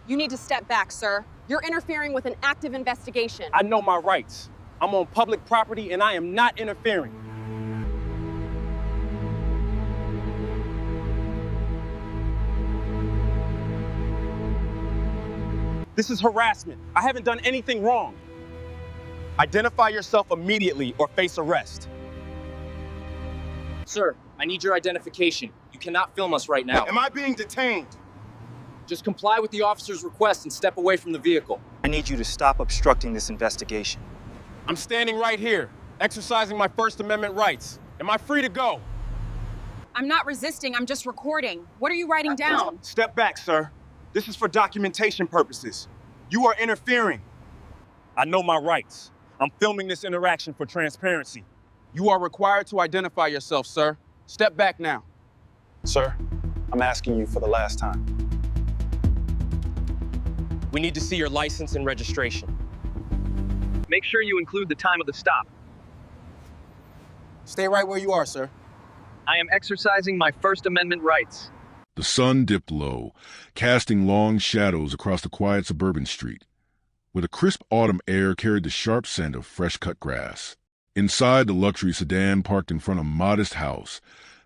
You need to step back, sir. You're interfering with an active investigation. I know my rights. I'm on public property and I am not interfering. This is harassment. I haven't done anything wrong. Identify yourself immediately or face arrest. Sir, I need your identification. You cannot film us right now. Am I being detained? Just comply with the officer's request and step away from the vehicle. I need you to stop obstructing this investigation. I'm standing right here, exercising my First Amendment rights. Am I free to go? I'm not resisting, I'm just recording. What are you writing down? Step back, sir. This is for documentation purposes. You are interfering. I know my rights. I'm filming this interaction for transparency. You are required to identify yourself, sir. Step back now. Sir, I'm asking you for the last time. We need to see your license and registration. Make sure you include the time of the stop. Stay right where you are, sir. I am exercising my First Amendment rights. The sun dipped low, casting long shadows across the quiet suburban street, where the crisp autumn air carried the sharp scent of fresh-cut grass. Inside the luxury sedan parked in front of a modest house,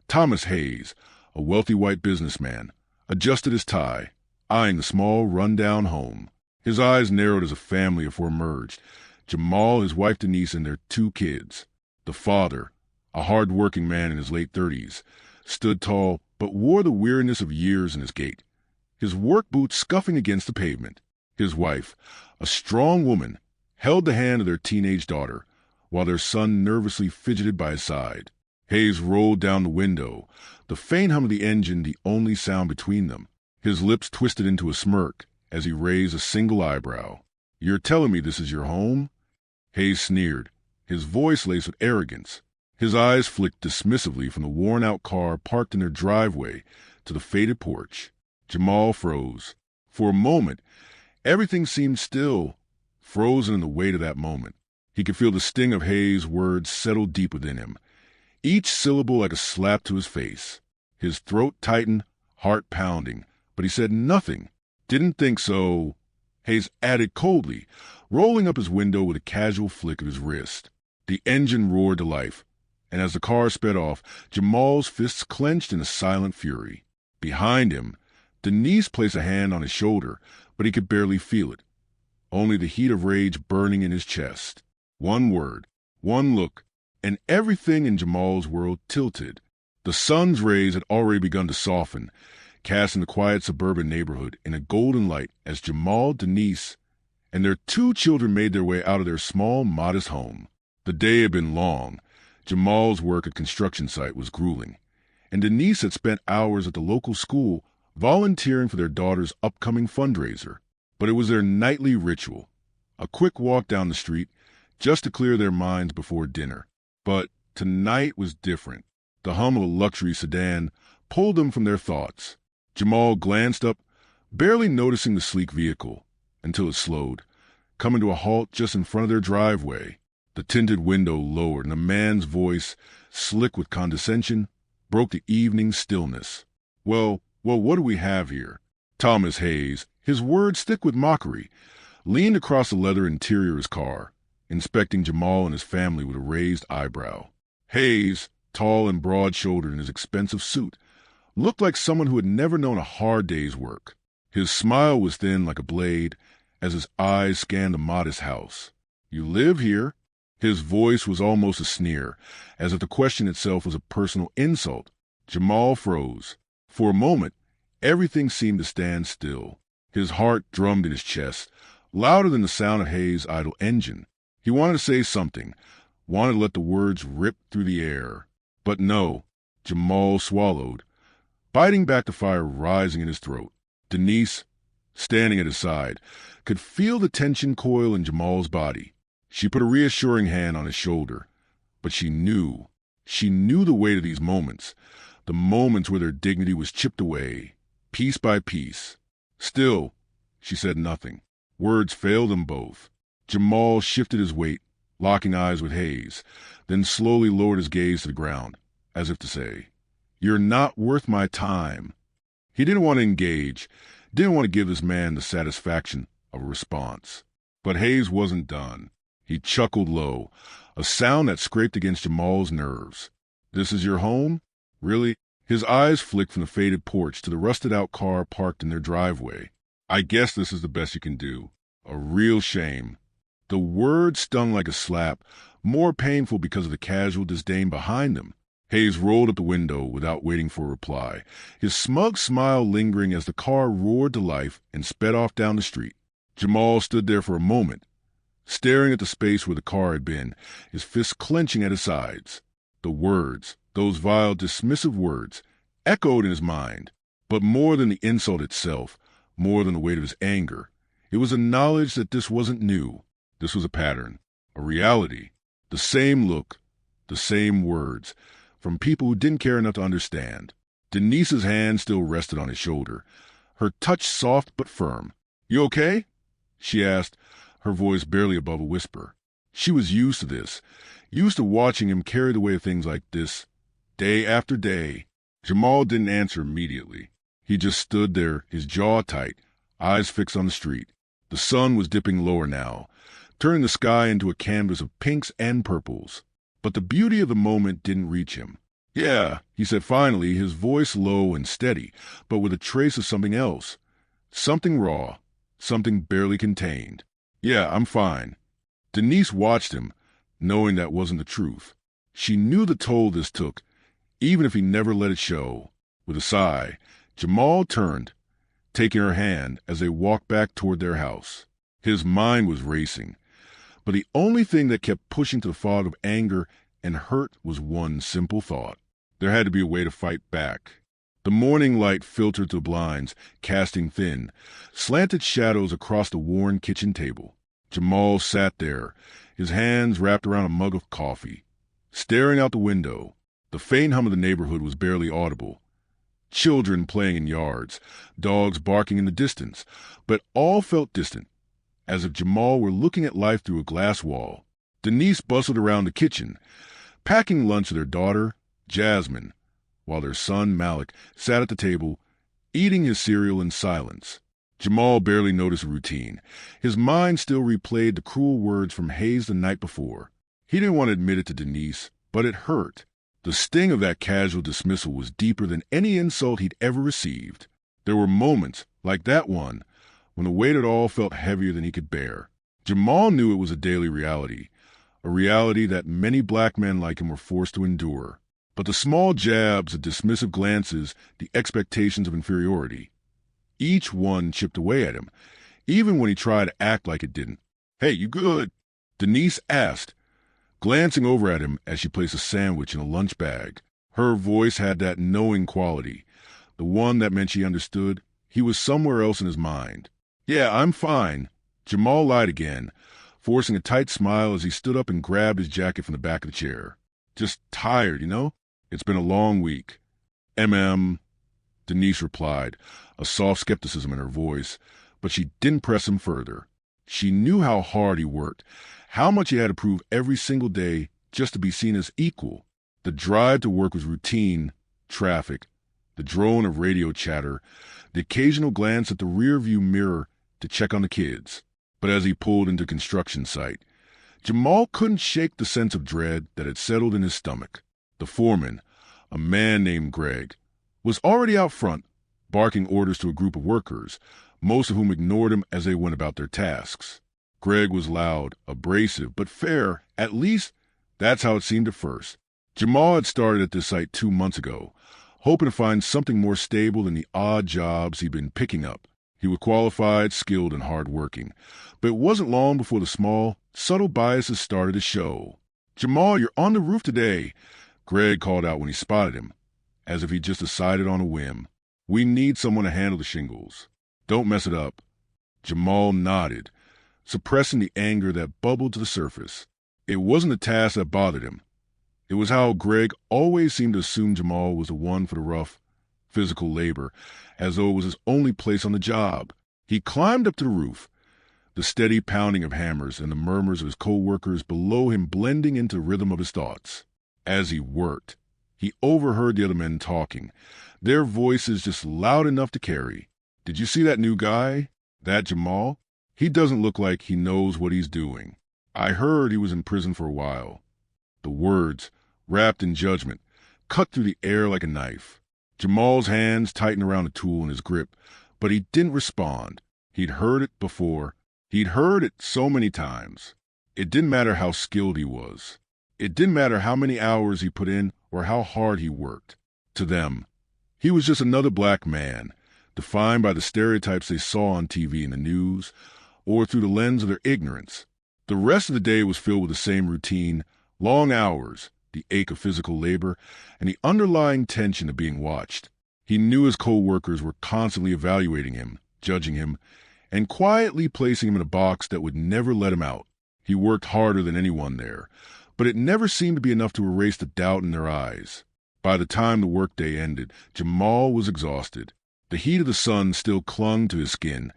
Thomas Hayes, a wealthy white businessman, adjusted his tie, eyeing the small, run-down home. His eyes narrowed as a family of four emerged: Jamal, his wife Denise, and their two kids. The father, a hard-working man in his late 30s, stood tall but wore the weariness of years in his gait, his work boots scuffing against the pavement. His wife, a strong woman, held the hand of their teenage daughter, while their son nervously fidgeted by his side. Hayes rolled down the window, the faint hum of the engine the only sound between them. His lips twisted into a smirk as he raised a single eyebrow. "You're telling me this is your home?" Hayes sneered, his voice laced with arrogance. His eyes flicked dismissively from the worn-out car parked in their driveway to the faded porch. Jamal froze. For a moment, everything seemed still, frozen in the weight of that moment. He could feel the sting of Hayes' words settle deep within him, each syllable like a slap to his face. His throat tightened, heart pounding, but he said nothing. "Didn't think so," Hayes added coldly, rolling up his window with a casual flick of his wrist. The engine roared to life, and as the car sped off, Jamal's fists clenched in a silent fury. Behind him, Denise placed a hand on his shoulder, but he could barely feel it, only the heat of rage burning in his chest. One word, one look, and everything in Jamal's world tilted. The sun's rays had already begun to soften, casting the quiet suburban neighborhood in a golden light as Jamal, Denise, and their two children made their way out of their small, modest home. The day had been long. Jamal's work at construction site was grueling, and Denise had spent hours at the local school volunteering for their daughter's upcoming fundraiser. But it was their nightly ritual, a quick walk down the street just to clear their minds before dinner. But tonight was different. The hum of a luxury sedan pulled them from their thoughts. Jamal glanced up, barely noticing the sleek vehicle, until it slowed, coming to a halt just in front of their driveway. The tinted window lowered, and a man's voice, slick with condescension, broke the evening stillness. Well, what do we have here?" Thomas Hayes, his words thick with mockery, leaned across the leather interior of his car, inspecting Jamal and his family with a raised eyebrow. Hayes, tall and broad-shouldered in his expensive suit, looked like someone who had never known a hard day's work. His smile was thin like a blade as his eyes scanned the modest house. "You live here?" His voice was almost a sneer, as if the question itself was a personal insult. Jamal froze. For a moment, everything seemed to stand still. His heart drummed in his chest, louder than the sound of Hayes' idle engine. He wanted to say something, wanted to let the words rip through the air. But no, Jamal swallowed, biting back the fire rising in his throat. Denise, standing at his side, could feel the tension coil in Jamal's body. She put a reassuring hand on his shoulder, but she knew the weight of these moments, the moments where their dignity was chipped away, piece by piece. Still, she said nothing. Words failed them both. Jamal shifted his weight, locking eyes with Hayes, then slowly lowered his gaze to the ground, as if to say, "You're not worth my time." He didn't want to engage, Didn't want to give this man the satisfaction of a response. But Hayes wasn't done. He chuckled low, a sound that scraped against Jamal's nerves. "This is your home? Really?" His eyes flicked from the faded porch to the rusted-out car parked in their driveway. "I guess this is the best you can do. A real shame." The word stung like a slap, more painful because of the casual disdain behind them. Hayes rolled up the window without waiting for a reply, his smug smile lingering as the car roared to life and sped off down the street. Jamal stood there for a moment, staring at the space where the car had been, his fists clenching at his sides. The words, those vile, dismissive words, echoed in his mind, but more than the insult itself, more than the weight of his anger, it was a knowledge that this wasn't new. This was a pattern, a reality, the same look, the same words, from people who didn't care enough to understand. Denise's hand still rested on his shoulder, her touch soft but firm. "You okay?" she asked, her voice barely above a whisper. She was used to this, used to watching him carry the weight of things like this, day after day. Jamal didn't answer immediately. He just stood there, his jaw tight, eyes fixed on the street. The sun was dipping lower now, turning the sky into a canvas of pinks and purples. But the beauty of the moment didn't reach him. "Yeah," he said finally, his voice low and steady, but with a trace of something else. Something raw, something barely contained. "Yeah, I'm fine." Denise watched him, knowing that wasn't the truth. She knew the toll this took, even if he never let it show. With a sigh, Jamal turned, taking her hand as they walked back toward their house. His mind was racing, but the only thing that kept pushing to the fog of anger and hurt was one simple thought. There had to be a way to fight back. The morning light filtered through the blinds, casting thin, slanted shadows across the worn kitchen table. Jamal sat there, his hands wrapped around a mug of coffee, staring out the window. The faint hum of the neighborhood was barely audible. Children playing in yards, dogs barking in the distance, but all felt distant, as if Jamal were looking at life through a glass wall. Denise bustled around the kitchen, packing lunch with her daughter, Jasmine, while their son, Malik, sat at the table, eating his cereal in silence. Jamal barely noticed the routine. His mind still replayed the cruel words from Hayes the night before. He didn't want to admit it to Denise, but it hurt. The sting of that casual dismissal was deeper than any insult he'd ever received. There were moments, like that one, when the weight of it all felt heavier than he could bear. Jamal knew it was a daily reality, a reality that many black men like him were forced to endure. But the small jabs, the dismissive glances, the expectations of inferiority, each one chipped away at him, even when he tried to act like it didn't. "Hey, you good?" Denise asked, glancing over at him as she placed a sandwich in a lunch bag. Her voice had that knowing quality, the one that meant she understood he was somewhere else in his mind. "Yeah, I'm fine." Jamal lied again, forcing a tight smile as he stood up and grabbed his jacket from the back of the chair. "Just tired, you know? It's been a long week." Denise replied, a soft skepticism in her voice, but she didn't press him further. She knew how hard he worked, how much he had to prove every single day just to be seen as equal. The drive to work was routine, traffic, the drone of radio chatter, the occasional glance at the rearview mirror to check on the kids. But as he pulled into construction site, Jamal couldn't shake the sense of dread that had settled in his stomach. The foreman, a man named Greg, was already out front, barking orders to a group of workers, most of whom ignored him as they went about their tasks. Greg was loud, abrasive, but fair. At least, that's how it seemed at first. Jamal had started at this site 2 months ago, hoping to find something more stable than the odd jobs he'd been picking up. He was qualified, skilled, and hard-working, but it wasn't long before the small, subtle biases started to show. "Jamal, you're on the roof today," Greg called out when he spotted him, as if he just decided on a whim. "We need someone to handle the shingles. Don't mess it up." Jamal nodded, suppressing the anger that bubbled to the surface. It wasn't the task that bothered him. It was how Greg always seemed to assume Jamal was the one for the rough, physical labor, as though it was his only place on the job. He climbed up to the roof, the steady pounding of hammers and the murmurs of his co-workers below him blending into the rhythm of his thoughts. As he worked, he overheard the other men talking, their voices just loud enough to carry. Did you see that new guy? That Jamal? He doesn't look like he knows what he's doing. I heard he was in prison for a while. The words, wrapped in judgment, cut through the air like a knife. Jamal's hands tightened around a tool in his grip, but he didn't respond. He'd heard it before. He'd heard it so many times. It didn't matter how skilled he was. It didn't matter how many hours he put in or how hard he worked. To them, he was just another black man, defined by the stereotypes they saw on TV and the news, or through the lens of their ignorance. The rest of the day was filled with the same routine, long hours, the ache of physical labor, and the underlying tension of being watched. He knew his co-workers were constantly evaluating him, judging him, and quietly placing him in a box that would never let him out. He worked harder than anyone there, but it never seemed to be enough to erase the doubt in their eyes. By the time the workday ended, Jamal was exhausted. The heat of the sun still clung to his skin,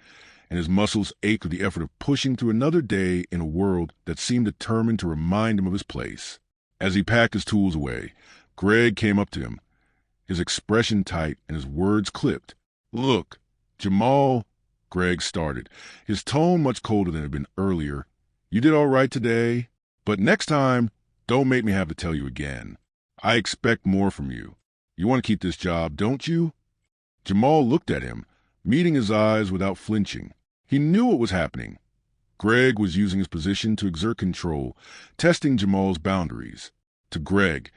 and his muscles ached with the effort of pushing through another day in a world that seemed determined to remind him of his place. As he packed his tools away, Greg came up to him, his expression tight and his words clipped. "Look, Jamal," Greg started, his tone much colder than it had been earlier. "You did all right today, but next time, don't make me have to tell you again. I expect more from you. You want to keep this job, don't you?" Jamal looked at him, meeting his eyes without flinching. He knew what was happening. Greg was using his position to exert control, testing Jamal's boundaries. To Greg,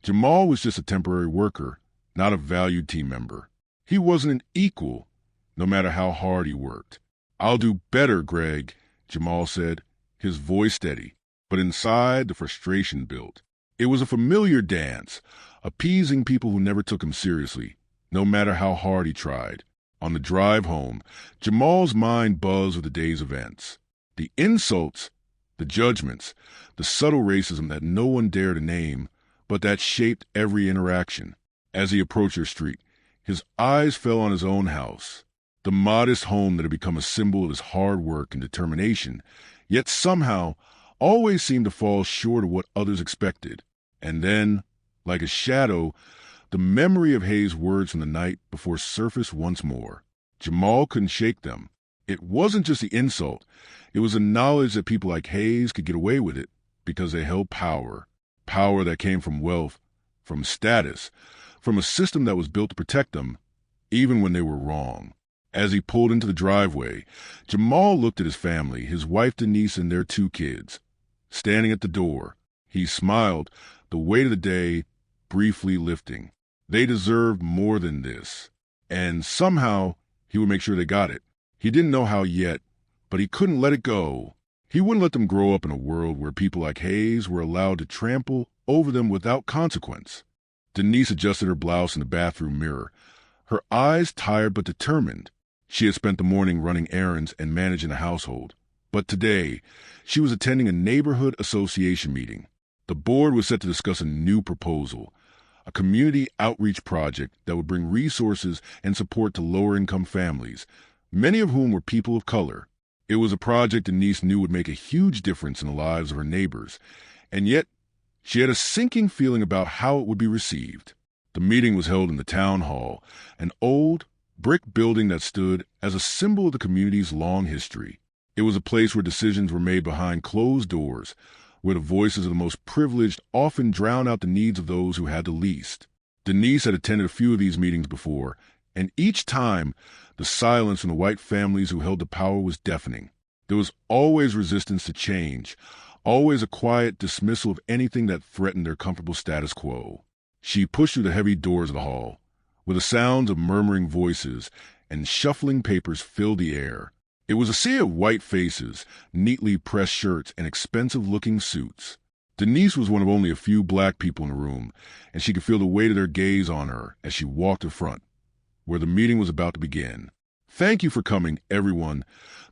Jamal was just a temporary worker, not a valued team member. He wasn't an equal, no matter how hard he worked. "I'll do better, Greg," Jamal said, his voice steady, but inside the frustration built. It was a familiar dance, appeasing people who never took him seriously, no matter how hard he tried. On the drive home, Jamal's mind buzzed with the day's events. The insults, the judgments, the subtle racism that no one dared to name, but that shaped every interaction. As he approached their street, his eyes fell on his own house, the modest home that had become a symbol of his hard work and determination, yet somehow always seemed to fall short of what others expected. And then, like a shadow, the memory of Hayes' words from the night before surfaced once more. Jamal couldn't shake them. It wasn't just the insult. It was the knowledge that people like Hayes could get away with it because they held power. Power that came from wealth, from status, from a system that was built to protect them, even when they were wrong. As he pulled into the driveway, Jamal looked at his family, his wife Denise and their 2 kids. Standing at the door, he smiled, the weight of the day briefly lifting. They deserved more than this. And somehow, he would make sure they got it. He didn't know how yet, but he couldn't let it go. He wouldn't let them grow up in a world where people like Hayes were allowed to trample over them without consequence. Denise adjusted her blouse in the bathroom mirror, her eyes tired but determined. She had spent the morning running errands and managing a household. But today, she was attending a neighborhood association meeting. The board was set to discuss a new proposal, a community outreach project that would bring resources and support to lower-income families, many of whom were people of color. It was a project Denise knew would make a huge difference in the lives of her neighbors, and yet she had a sinking feeling about how it would be received. The meeting was held in the town hall, an old, brick building that stood as a symbol of the community's long history. It was a place where decisions were made behind closed doors, where the voices of the most privileged often drowned out the needs of those who had the least. Denise had attended a few of these meetings before, and each time, the silence from the white families who held the power was deafening. There was always resistance to change, always a quiet dismissal of anything that threatened their comfortable status quo. She pushed through the heavy doors of the hall, where the sounds of murmuring voices and shuffling papers filled the air. It was a sea of white faces, neatly pressed shirts, and expensive-looking suits. Denise was one of only a few black people in the room, and she could feel the weight of their gaze on her as she walked to the front, where the meeting was about to begin. "Thank you for coming, everyone."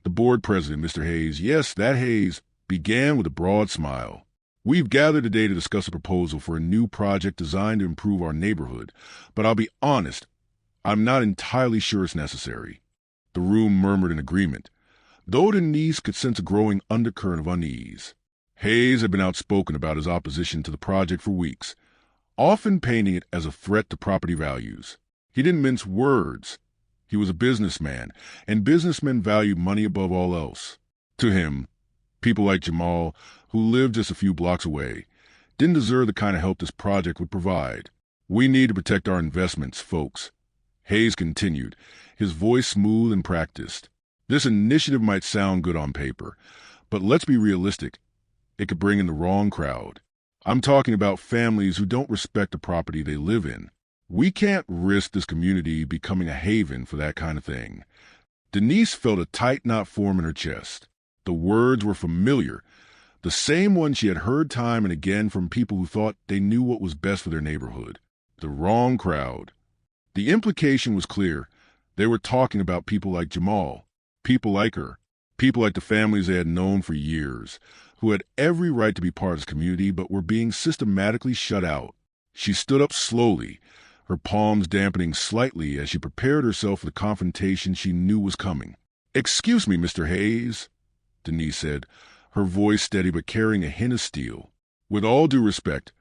The board president, Mr. Hayes, yes, that Hayes, began with a broad smile. "We've gathered today to discuss a proposal for a new project designed to improve our neighborhood, but I'll be honest, I'm not entirely sure it's necessary." The room murmured in agreement, though Denise could sense a growing undercurrent of unease. Hayes had been outspoken about his opposition to the project for weeks, often painting it as a threat to property values. He didn't mince words. He was a businessman, and businessmen value money above all else. To him, people like Jamal, who lived just a few blocks away, didn't deserve the kind of help this project would provide. We need to protect our investments, folks. Hayes continued, his voice smooth and practiced. This initiative might sound good on paper, but let's be realistic. It could bring in the wrong crowd. I'm talking about families who don't respect the property they live in. We can't risk this community becoming a haven for that kind of thing. Denise felt a tight knot form in her chest. The words were familiar, the same ones she had heard time and again from people who thought they knew what was best for their neighborhood. The wrong crowd. The implication was clear. They were talking about people like Jamal, people like her, people like the families they had known for years, who had every right to be part of this community but were being systematically shut out. She stood up slowly, her palms dampening slightly as she prepared herself for the confrontation she knew was coming. "Excuse me, Mr. Hayes," Denise said, her voice steady but carrying a hint of steel. "With all due respect,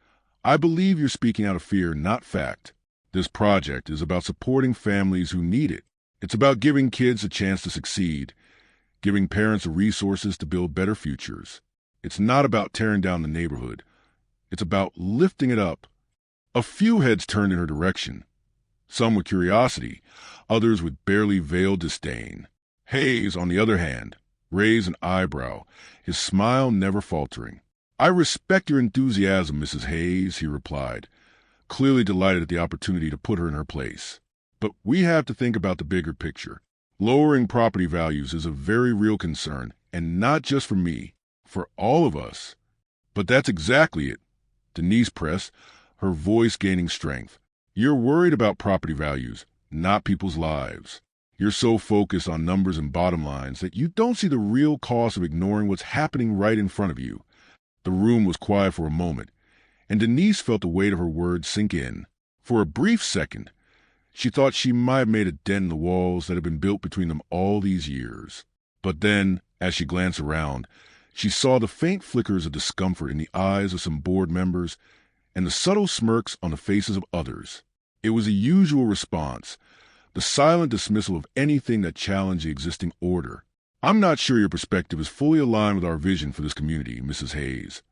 I believe you're speaking out of fear, not fact. This project is about supporting families who need it. It's about giving kids a chance to succeed, giving parents the resources to build better futures. It's not about tearing down the neighborhood. It's about lifting it up." A few heads turned in her direction, some with curiosity, others with barely veiled disdain. Hayes, on the other hand, raised an eyebrow, his smile never faltering. "I respect your enthusiasm, Mrs. Hayes," he replied, clearly delighted at the opportunity to put her in her place. "But we have to think about the bigger picture. Lowering property values is a very real concern, and not just for me, for all of us." "But that's exactly it," Denise pressed, her voice gaining strength. "You're worried about property values, not people's lives. You're so focused on numbers and bottom lines that you don't see the real cost of ignoring what's happening right in front of you." The room was quiet for a moment, and Denise felt the weight of her words sink in. For a brief second, she thought she might have made a dent in the walls that had been built between them all these years. But then, as she glanced around, she saw the faint flickers of discomfort in the eyes of some board members and the subtle smirks on the faces of others. It was a usual response, the silent dismissal of anything that challenged the existing order. "I'm not sure your perspective is fully aligned with our vision for this community, Mrs. Hayes,"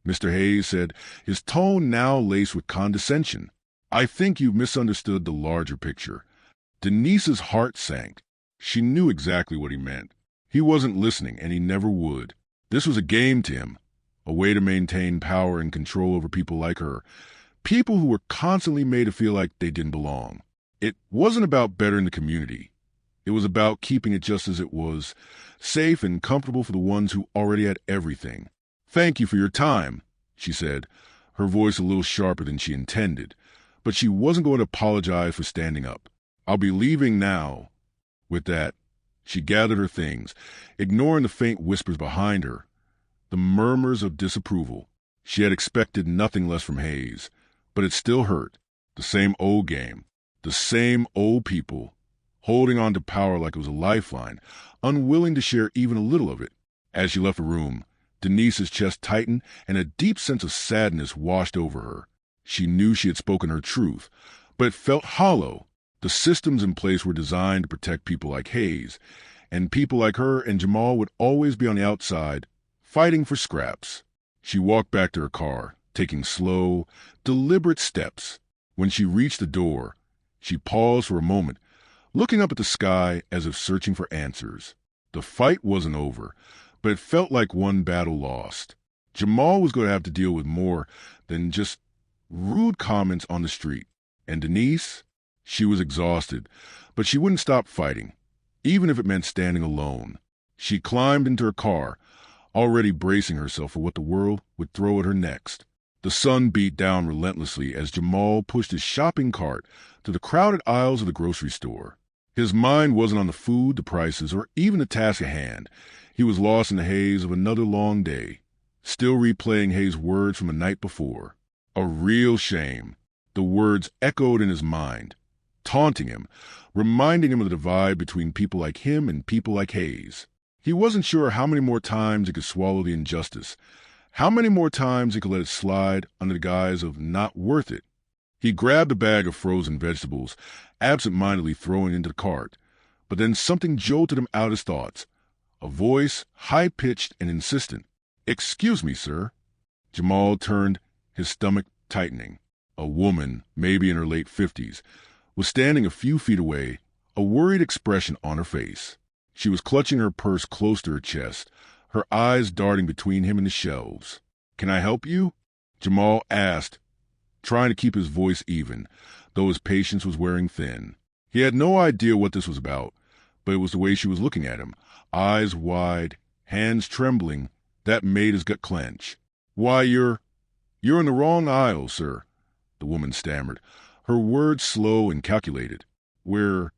Mr. Hayes said, his tone now laced with condescension. "I think you've misunderstood the larger picture." Denise's heart sank. She knew exactly what he meant. He wasn't listening, and he never would. This was a game to him, a way to maintain power and control over people like her, people who were constantly made to feel like they didn't belong. It wasn't about bettering the community. It was about keeping it just as it was, safe and comfortable for the ones who already had everything. "Thank you for your time," she said, her voice a little sharper than she intended, but she wasn't going to apologize for standing up. "I'll be leaving now." With that, she gathered her things, ignoring the faint whispers behind her, the murmurs of disapproval. She had expected nothing less from Hayes, but it still hurt. The same old game, the same old people, holding on to power like it was a lifeline, unwilling to share even a little of it. As she left the room, Denise's chest tightened and a deep sense of sadness washed over her. She knew she had spoken her truth, but it felt hollow. The systems in place were designed to protect people like Hayes, and people like her and Jamal would always be on the outside, fighting for scraps. She walked back to her car, taking slow, deliberate steps. When she reached the door, she paused for a moment, looking up at the sky as if searching for answers. The fight wasn't over, but it felt like one battle lost. Jamal was going to have to deal with more than just rude comments on the street. And Denise? She was exhausted, but she wouldn't stop fighting, even if it meant standing alone. She climbed into her car, already bracing herself for what the world would throw at her next. The sun beat down relentlessly as Jamal pushed his shopping cart to the crowded aisles of the grocery store. His mind wasn't on the food, the prices, or even the task at hand. He was lost in the haze of another long day, still replaying Hayes' words from the night before. A real shame. The words echoed in his mind, taunting him, reminding him of the divide between people like him and people like Hayes. He wasn't sure how many more times he could swallow the injustice, how many more times he could let it slide under the guise of not worth it. He grabbed a bag of frozen vegetables, absent-mindedly throwing it into the cart, But then something jolted him out of his thoughts. A voice, high-pitched and insistent. "Excuse me, sir." Jamal turned, his stomach tightening. A woman, maybe in her late 50s, was standing a few feet away, a worried expression on her face. She was clutching her purse close to her chest, her eyes darting between him and the shelves. "Can I help you?" Jamal asked, trying to keep his voice even, though his patience was wearing thin. He had no idea what this was about, but it was the way she was looking at him, eyes wide, hands trembling, that made his gut clench. "Why, you're in the wrong aisle, sir," the woman stammered, her words slow and calculated. We're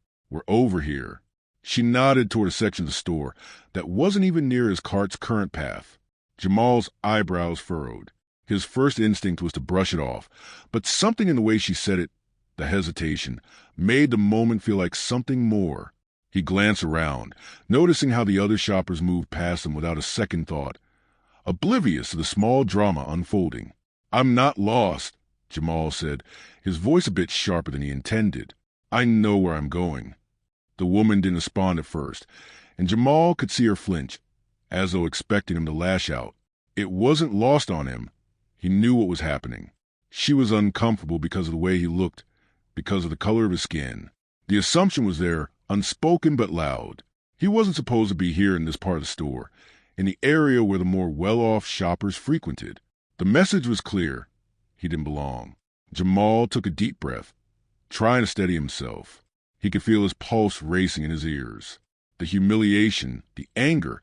over here." She nodded toward a section of the store that wasn't even near his cart's current path. Jamal's eyebrows furrowed. His first instinct was to brush it off, but something in the way she said it, the hesitation, made the moment feel like something more. He glanced around, noticing how the other shoppers moved past him without a second thought, oblivious to the small drama unfolding. "I'm not lost," Jamal said, his voice a bit sharper than he intended. "I know where I'm going." The woman didn't respond at first, and Jamal could see her flinch, as though expecting him to lash out. It wasn't lost on him. He knew what was happening. She was uncomfortable because of the way he looked, because of the color of his skin. The assumption was there, unspoken but loud. He wasn't supposed to be here in this part of the store, in the area where the more well-off shoppers frequented. The message was clear. He didn't belong. Jamal took a deep breath, trying to steady himself. He could feel his pulse racing in his ears. The humiliation, the anger,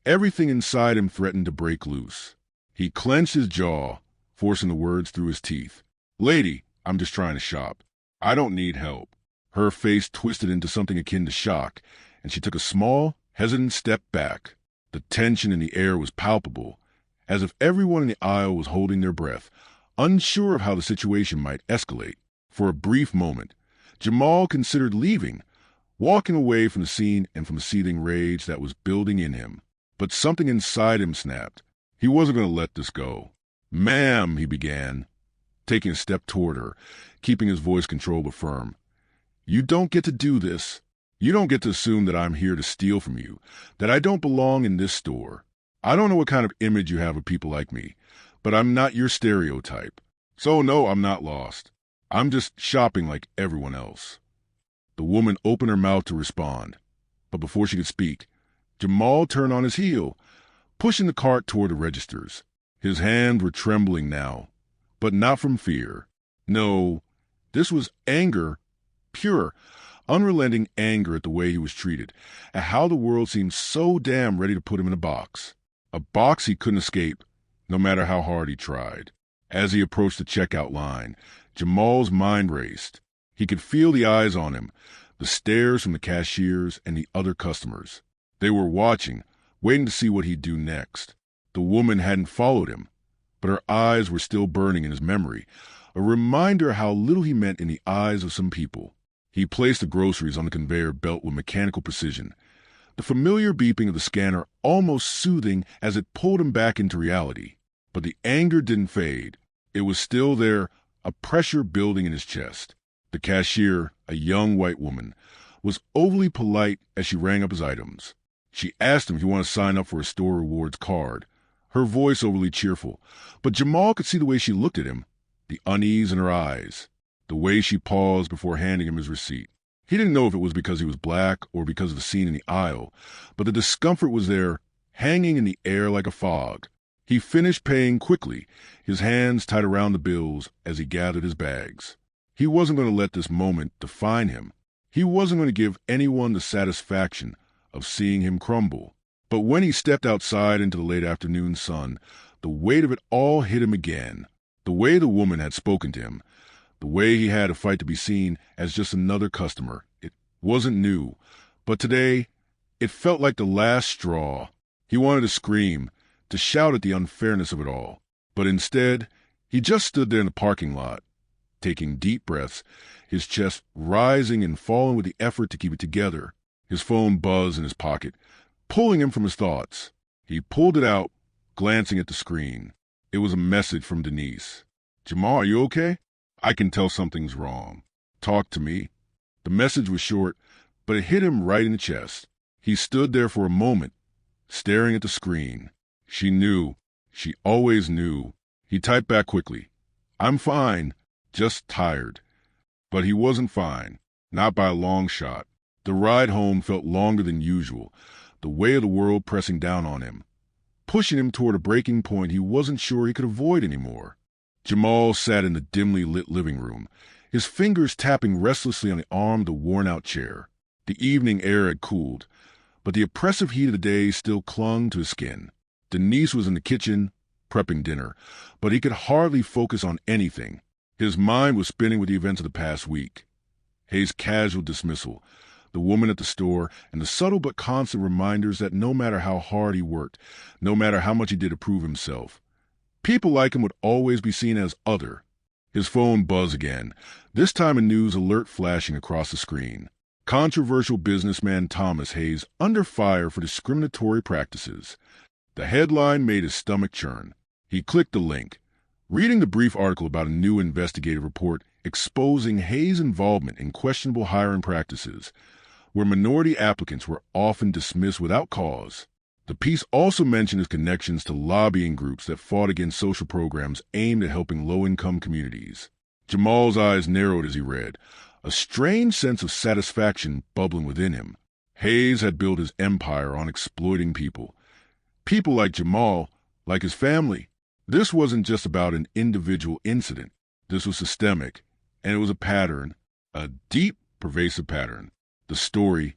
everything inside him threatened to break loose. He clenched his jaw, forcing the words through his teeth. "Lady, I'm just trying to shop. I don't need help." Her face twisted into something akin to shock, and she took a small, hesitant step back. The tension in the air was palpable, as if everyone in the aisle was holding their breath, unsure of how the situation might escalate. For a brief moment, Jamal considered leaving, walking away from the scene and from the seething rage that was building in him. But something inside him snapped. He wasn't going to let this go. "Ma'am," he began, taking a step toward her, keeping his voice controlled but firm. "You don't get to do this. You don't get to assume that I'm here to steal from you, that I don't belong in this store. I don't know what kind of image you have of people like me, but I'm not your stereotype. So no, I'm not lost. I'm just shopping like everyone else." The woman opened her mouth to respond, but before she could speak, Jamal turned on his heel, pushing the cart toward the registers. His hands were trembling now, but not from fear. No, this was anger, pure, unrelenting anger at the way he was treated, at how the world seemed so damn ready to put him in a box he couldn't escape, no matter how hard he tried. As he approached the checkout line, Jamal's mind raced. He could feel the eyes on him, the stares from the cashiers and the other customers. They were watching, waiting to see what he'd do next. The woman hadn't followed him, but her eyes were still burning in his memory, a reminder how little he meant in the eyes of some people. He placed the groceries on the conveyor belt with mechanical precision, the familiar beeping of the scanner almost soothing as it pulled him back into reality. But the anger didn't fade. It was still there, a pressure building in his chest. The cashier, a young white woman, was overly polite as she rang up his items. She asked him if he wanted to sign up for a store rewards card, her voice overly cheerful, but Jamal could see the way she looked at him, the unease in her eyes, the way she paused before handing him his receipt. He didn't know if it was because he was black or because of the scene in the aisle, but the discomfort was there, hanging in the air like a fog. He finished paying quickly, his hands tight around the bills as he gathered his bags. He wasn't going to let this moment define him. He wasn't going to give anyone the satisfaction of seeing him crumble. But when he stepped outside into the late afternoon sun, the weight of it all hit him again. The way the woman had spoken to him, the way he had to fight to be seen as just another customer. It wasn't new, but today it felt like the last straw. He wanted to scream, to shout at the unfairness of it all. But instead, he just stood there in the parking lot, taking deep breaths, his chest rising and falling with the effort to keep it together. His phone buzzed in his pocket, pulling him from his thoughts. He pulled it out, glancing at the screen. It was a message from Denise. "Jamal, are you okay? I can tell something's wrong. Talk to me." The message was short, but it hit him right in the chest. He stood there for a moment, staring at the screen. She knew. She always knew. He typed back quickly. "I'm fine, just tired." But he wasn't fine, not by a long shot. The ride home felt longer than usual, the weight of the world pressing down on him, pushing him toward a breaking point he wasn't sure he could avoid anymore. Jamal sat in the dimly lit living room, his fingers tapping restlessly on the arm of the worn-out chair. The evening air had cooled, but the oppressive heat of the day still clung to his skin. Denise was in the kitchen, prepping dinner, but he could hardly focus on anything. His mind was spinning with the events of the past week. Hayes' casual dismissal, the woman at the store, and the subtle but constant reminders that no matter how hard he worked, no matter how much he did to prove himself, people like him would always be seen as other. His phone buzzed again, this time a news alert flashing across the screen. Controversial businessman Thomas Hayes under fire for discriminatory practices. The headline made his stomach churn. He clicked the link, reading the brief article about a new investigative report exposing Hayes' involvement in questionable hiring practices, where minority applicants were often dismissed without cause. The piece also mentioned his connections to lobbying groups that fought against social programs aimed at helping low-income communities. Jamal's eyes narrowed as he read, a strange sense of satisfaction bubbling within him. Hayes had built his empire on exploiting people. People like Jamal, like his family. This wasn't just about an individual incident. This was systemic, and it was a pattern, a deep, pervasive pattern. The story,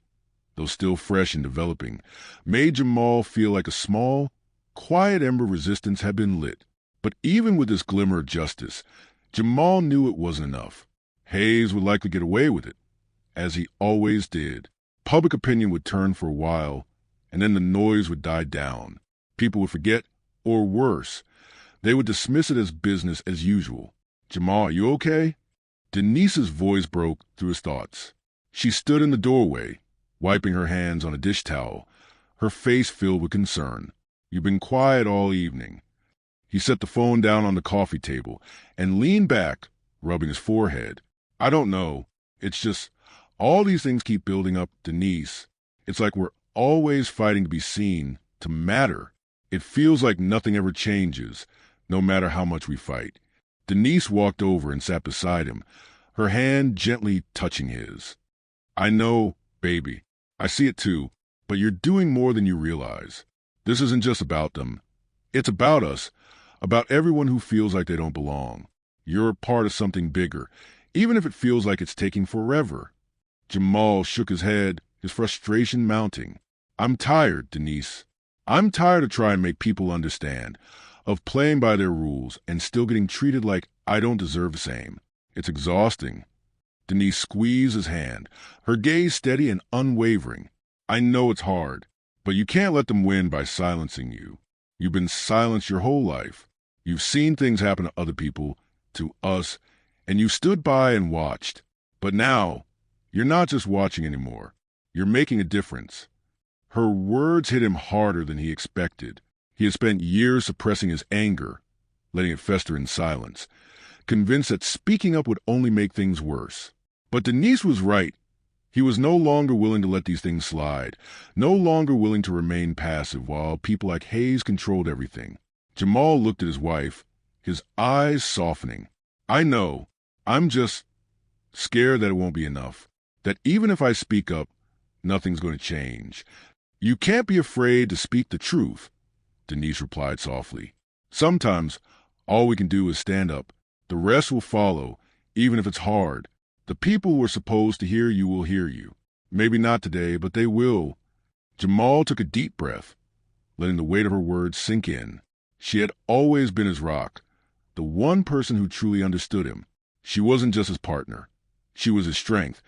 though still fresh and developing, made Jamal feel like a small, quiet ember of resistance had been lit. But even with this glimmer of justice, Jamal knew it wasn't enough. Hayes would likely get away with it, as he always did. Public opinion would turn for a while, and then the noise would die down. People would forget, or worse, they would dismiss it as business as usual. "Jamal, you okay?" Denise's voice broke through his thoughts. She stood in the doorway, wiping her hands on a dish towel, her face filled with concern. "You've been quiet all evening." He set the phone down on the coffee table and leaned back, rubbing his forehead. "I don't know. It's just, all these things keep building up, Denise. It's like we're always fighting to be seen, to matter. It feels like nothing ever changes, no matter how much we fight." Denise walked over and sat beside him, her hand gently touching his. "I know, baby. I see it too, but you're doing more than you realize. This isn't just about them. It's about us, about everyone who feels like they don't belong. You're part of something bigger, even if it feels like it's taking forever." Jamal shook his head, his frustration mounting. "I'm tired, Denise. I'm tired of trying to make people understand, of playing by their rules and still getting treated like I don't deserve the same. It's exhausting." Denise squeezed his hand, her gaze steady and unwavering. "I know it's hard, but you can't let them win by silencing you. You've been silenced your whole life. You've seen things happen to other people, to us, and you stood by and watched. But now, you're not just watching anymore. You're making a difference." Her words hit him harder than he expected. He had spent years suppressing his anger, letting it fester in silence, convinced that speaking up would only make things worse. But Denise was right. He was no longer willing to let these things slide, no longer willing to remain passive while people like Hayes controlled everything. Jamal looked at his wife, his eyes softening. "I know. I'm just scared that it won't be enough, that even if I speak up, nothing's going to change." "You can't be afraid to speak the truth," Denise replied softly. "Sometimes all we can do is stand up. The rest will follow, even if it's hard. The people who are supposed to hear you will hear you. Maybe not today, but they will." Jamal took a deep breath, letting the weight of her words sink in. She had always been his rock, the one person who truly understood him. She wasn't just his partner. She was his strength,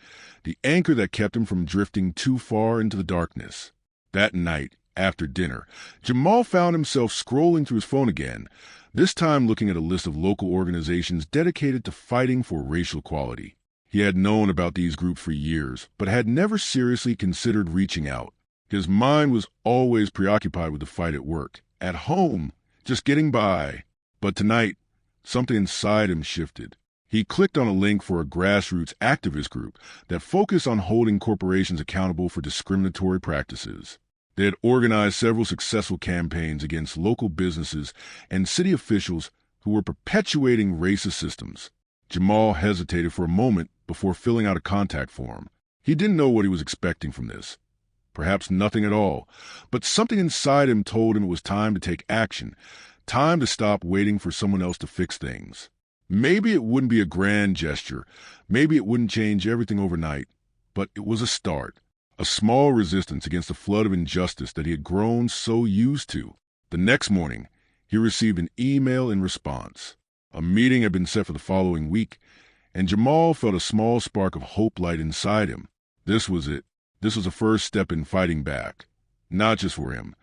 the anchor that kept him from drifting too far into the darkness. That night, after dinner, Jamal found himself scrolling through his phone again, this time looking at a list of local organizations dedicated to fighting for racial equality. He had known about these groups for years, but had never seriously considered reaching out. His mind was always preoccupied with the fight at work, at home, just getting by. But tonight, something inside him shifted. He clicked on a link for a grassroots activist group that focused on holding corporations accountable for discriminatory practices. They had organized several successful campaigns against local businesses and city officials who were perpetuating racist systems. Jamal hesitated for a moment before filling out a contact form. He didn't know what he was expecting from this. Perhaps nothing at all, but something inside him told him it was time to take action, time to stop waiting for someone else to fix things. Maybe it wouldn't be a grand gesture, maybe it wouldn't change everything overnight, but it was a start, a small resistance against the flood of injustice that he had grown so used to. The next morning, he received an email in response. A meeting had been set for the following week, and Jamal felt a small spark of hope light inside him. This was it. This was the first step in fighting back, not just for him,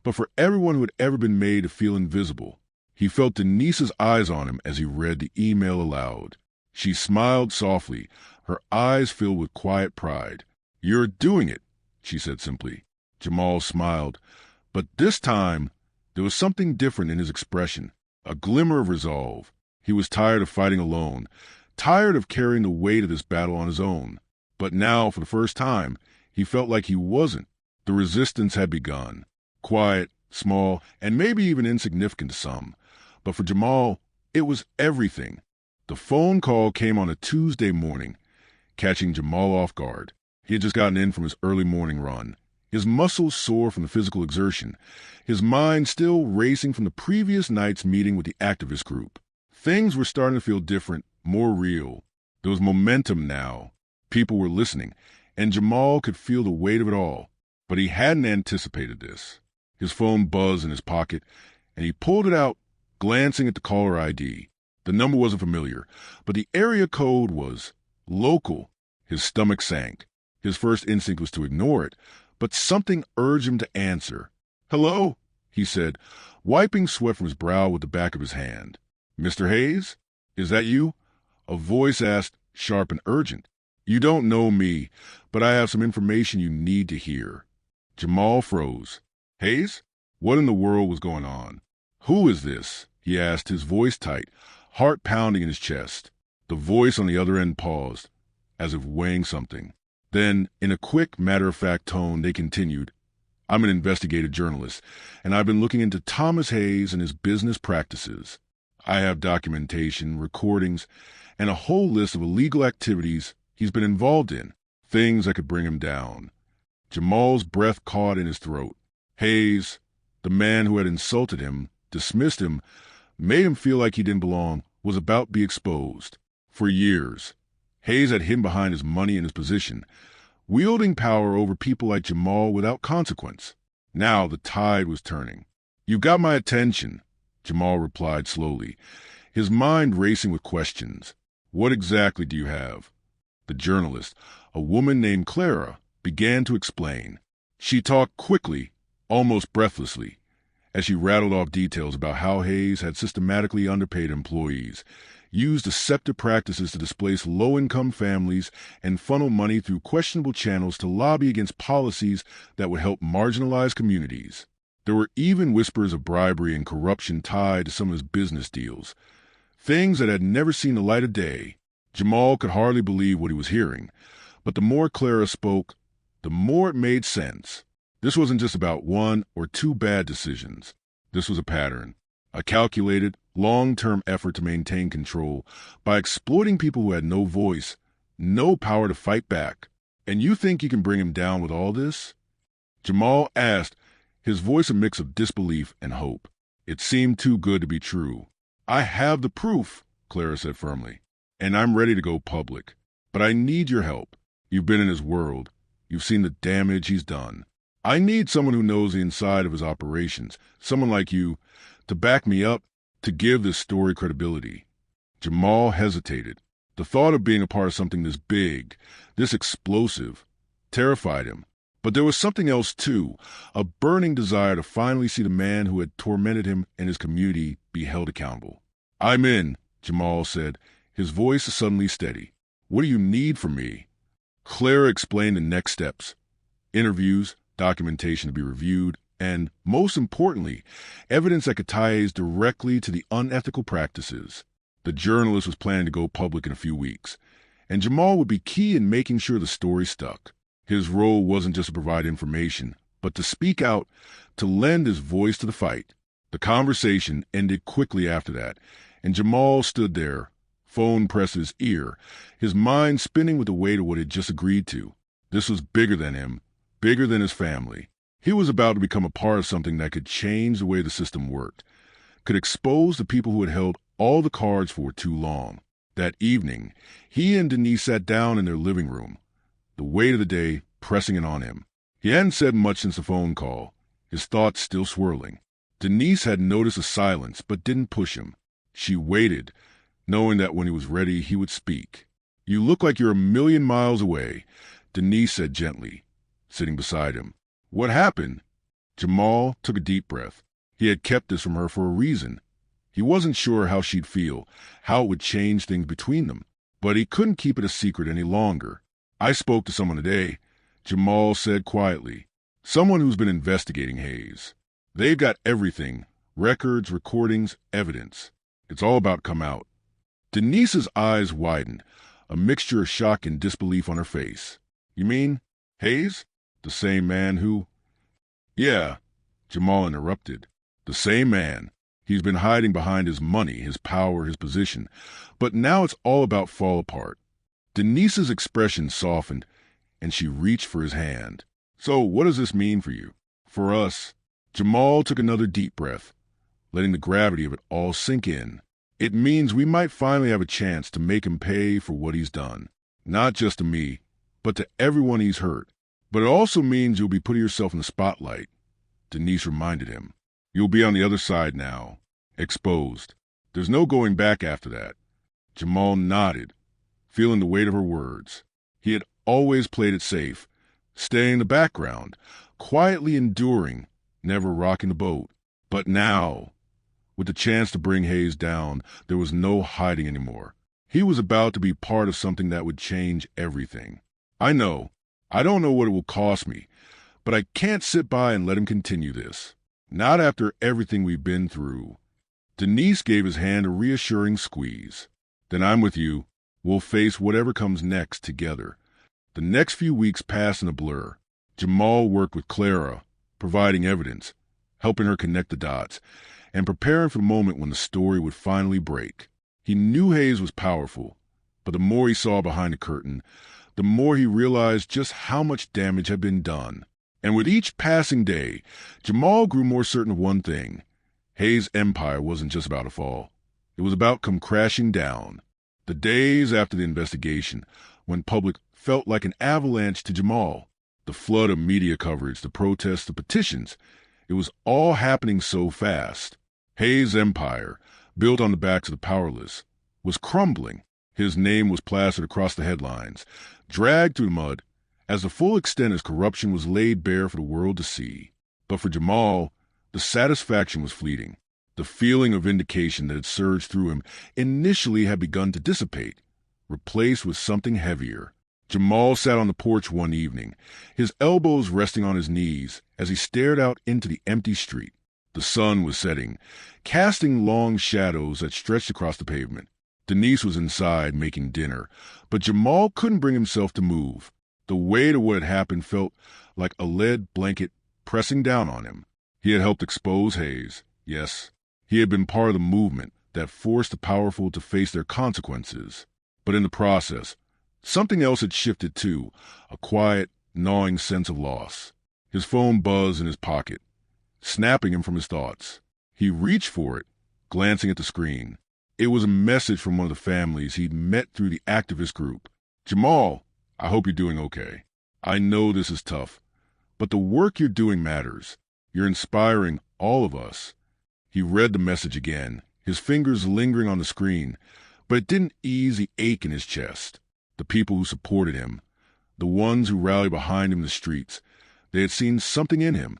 but for everyone who had ever been made to feel invisible. He felt Denise's eyes on him as he read the email aloud. She smiled softly, her eyes filled with quiet pride. "You're doing it," she said simply. Jamal smiled, but this time there was something different in his expression, a glimmer of resolve. He was tired of fighting alone, tired of carrying the weight of this battle on his own. But now, for the first time, he felt like he wasn't. The resistance had begun. Quiet, small, and maybe even insignificant to some. But for Jamal, it was everything. The phone call came on a Tuesday morning, catching Jamal off guard. He had just gotten in from his early morning run, his muscles sore from the physical exertion, his mind still racing from the previous night's meeting with the activist group. Things were starting to feel different, more real. There was momentum now. People were listening, and Jamal could feel the weight of it all. But he hadn't anticipated this. His phone buzzed in his pocket, and he pulled it out, glancing at the caller ID. The number wasn't familiar, but the area code was local. His stomach sank. His first instinct was to ignore it, but something urged him to answer. "Hello?" he said, wiping sweat from his brow with the back of his hand. "Mr. Hayes? Is that you?" A voice asked, sharp and urgent. "You don't know me, but I have some information you need to hear." Jamal froze. "Hayes? What in the world was going on?" "Who is this?" he asked, his voice tight, heart pounding in his chest. The voice on the other end paused, as if weighing something. Then, in a quick, matter-of-fact tone, they continued, "I'm an investigative journalist, and I've been looking into Thomas Hayes and his business practices. I have documentation, recordings, and a whole list of illegal activities he's been involved in, things that could bring him down." Jamal's breath caught in his throat. Hayes, the man who had insulted him, dismissed him, made him feel like he didn't belong, was about to be exposed. For years, Hayes had hidden behind his money and his position, wielding power over people like Jamal without consequence. Now the tide was turning. "You've got my attention," Jamal replied slowly, his mind racing with questions. "What exactly do you have?" The journalist, a woman named Clara, began to explain. She talked quickly, almost breathlessly, as she rattled off details about how Hayes had systematically underpaid employees, used deceptive practices to displace low-income families, and funnel money through questionable channels to lobby against policies that would help marginalized communities. There were even whispers of bribery and corruption tied to some of his business deals, things that had never seen the light of day. Jamal could hardly believe what he was hearing, but the more Clara spoke, the more it made sense. This wasn't just about one or two bad decisions. This was a pattern, a calculated, long-term effort to maintain control by exploiting people who had no voice, no power to fight back. "And you think you can bring him down with all this?" Jamal asked, his voice a mix of disbelief and hope. It seemed too good to be true. "I have the proof," Clara said firmly, "and I'm ready to go public. But I need your help. You've been in his world. You've seen the damage he's done. I need someone who knows the inside of his operations, someone like you, to back me up, to give this story credibility." Jamal hesitated. The thought of being a part of something this big, this explosive, terrified him. But there was something else too, a burning desire to finally see the man who had tormented him and his community be held accountable. "I'm in," Jamal said, his voice suddenly steady. "What do you need from me?" Clara explained the next steps. Interviews, documentation to be reviewed, and, most importantly, evidence that could tie Hayes directly to the unethical practices. The journalist was planning to go public in a few weeks, and Jamal would be key in making sure the story stuck. His role wasn't just to provide information, but to speak out, to lend his voice to the fight. The conversation ended quickly after that, and Jamal stood there, phone pressed to his ear, his mind spinning with the weight of what he'd just agreed to. This was bigger than him, bigger than his family. He was about to become a part of something that could change the way the system worked, could expose the people who had held all the cards for too long. That evening, he and Denise sat down in their living room, the weight of the day pressing in on him. He hadn't said much since the phone call, his thoughts still swirling. Denise had noticed a silence but didn't push him. She waited, knowing that when he was ready, he would speak. "You look like you're a million miles away," Denise said gently, sitting beside him. "What happened?" Jamal took a deep breath. He had kept this from her for a reason. He wasn't sure how she'd feel, how it would change things between them, but he couldn't keep it a secret any longer. "I spoke to someone today," Jamal said quietly. "Someone who's been investigating Hayes. They've got everything, records, recordings, evidence. It's all about to come out." Denise's eyes widened, a mixture of shock and disbelief on her face. "You mean Hayes? The same man who—" "Yeah," Jamal interrupted. "The same man. He's been hiding behind his money, his power, his position. But now it's all about to fall apart." Denise's expression softened, and she reached for his hand. "So what does this mean for you? For us?" Jamal took another deep breath, letting the gravity of it all sink in. "It means we might finally have a chance to make him pay for what he's done. Not just to me, but to everyone he's hurt. But it also means you'll be putting yourself in the spotlight," Denise reminded him. "You'll be on the other side now, exposed. There's no going back after that." Jamal nodded, feeling the weight of her words. He had always played it safe, staying in the background, quietly enduring, never rocking the boat. But now, with the chance to bring Hayes down, there was no hiding anymore. He was about to be part of something that would change everything. "I know. I don't know what it will cost me, but I can't sit by and let him continue this. Not after everything we've been through." Denise gave his hand a reassuring squeeze. "Then I'm with you. We'll face whatever comes next together." The next few weeks passed in a blur. Jamal worked with Clara, providing evidence, helping her connect the dots, and preparing for the moment when the story would finally break. He knew Hayes was powerful, but the more he saw behind the curtain, the more he realized just how much damage had been done. And with each passing day, Jamal grew more certain of one thing. Hayes' empire wasn't just about to fall. It was about to come crashing down. The days after the investigation, when public felt like an avalanche to Jamal, the flood of media coverage, the protests, the petitions, it was all happening so fast. Hayes' empire, built on the backs of the powerless, was crumbling. His name was plastered across the headlines, dragged through the mud, as the full extent of his corruption was laid bare for the world to see. But for Jamal, the satisfaction was fleeting. The feeling of vindication that had surged through him initially had begun to dissipate, replaced with something heavier. Jamal sat on the porch one evening, his elbows resting on his knees as he stared out into the empty street. The sun was setting, casting long shadows that stretched across the pavement. Denise was inside making dinner, but Jamal couldn't bring himself to move. The weight of what had happened felt like a lead blanket pressing down on him. He had helped expose Hayes, yes. He had been part of the movement that forced the powerful to face their consequences. But in the process, something else had shifted too, a quiet, gnawing sense of loss. His phone buzzed in his pocket, snapping him from his thoughts. He reached for it, glancing at the screen. It was a message from one of the families he'd met through the activist group. "Jamal, I hope you're doing okay. I know this is tough, but the work you're doing matters. You're inspiring all of us." He read the message again, his fingers lingering on the screen, but it didn't ease the ache in his chest. The people who supported him, the ones who rallied behind him in the streets, they had seen something in him,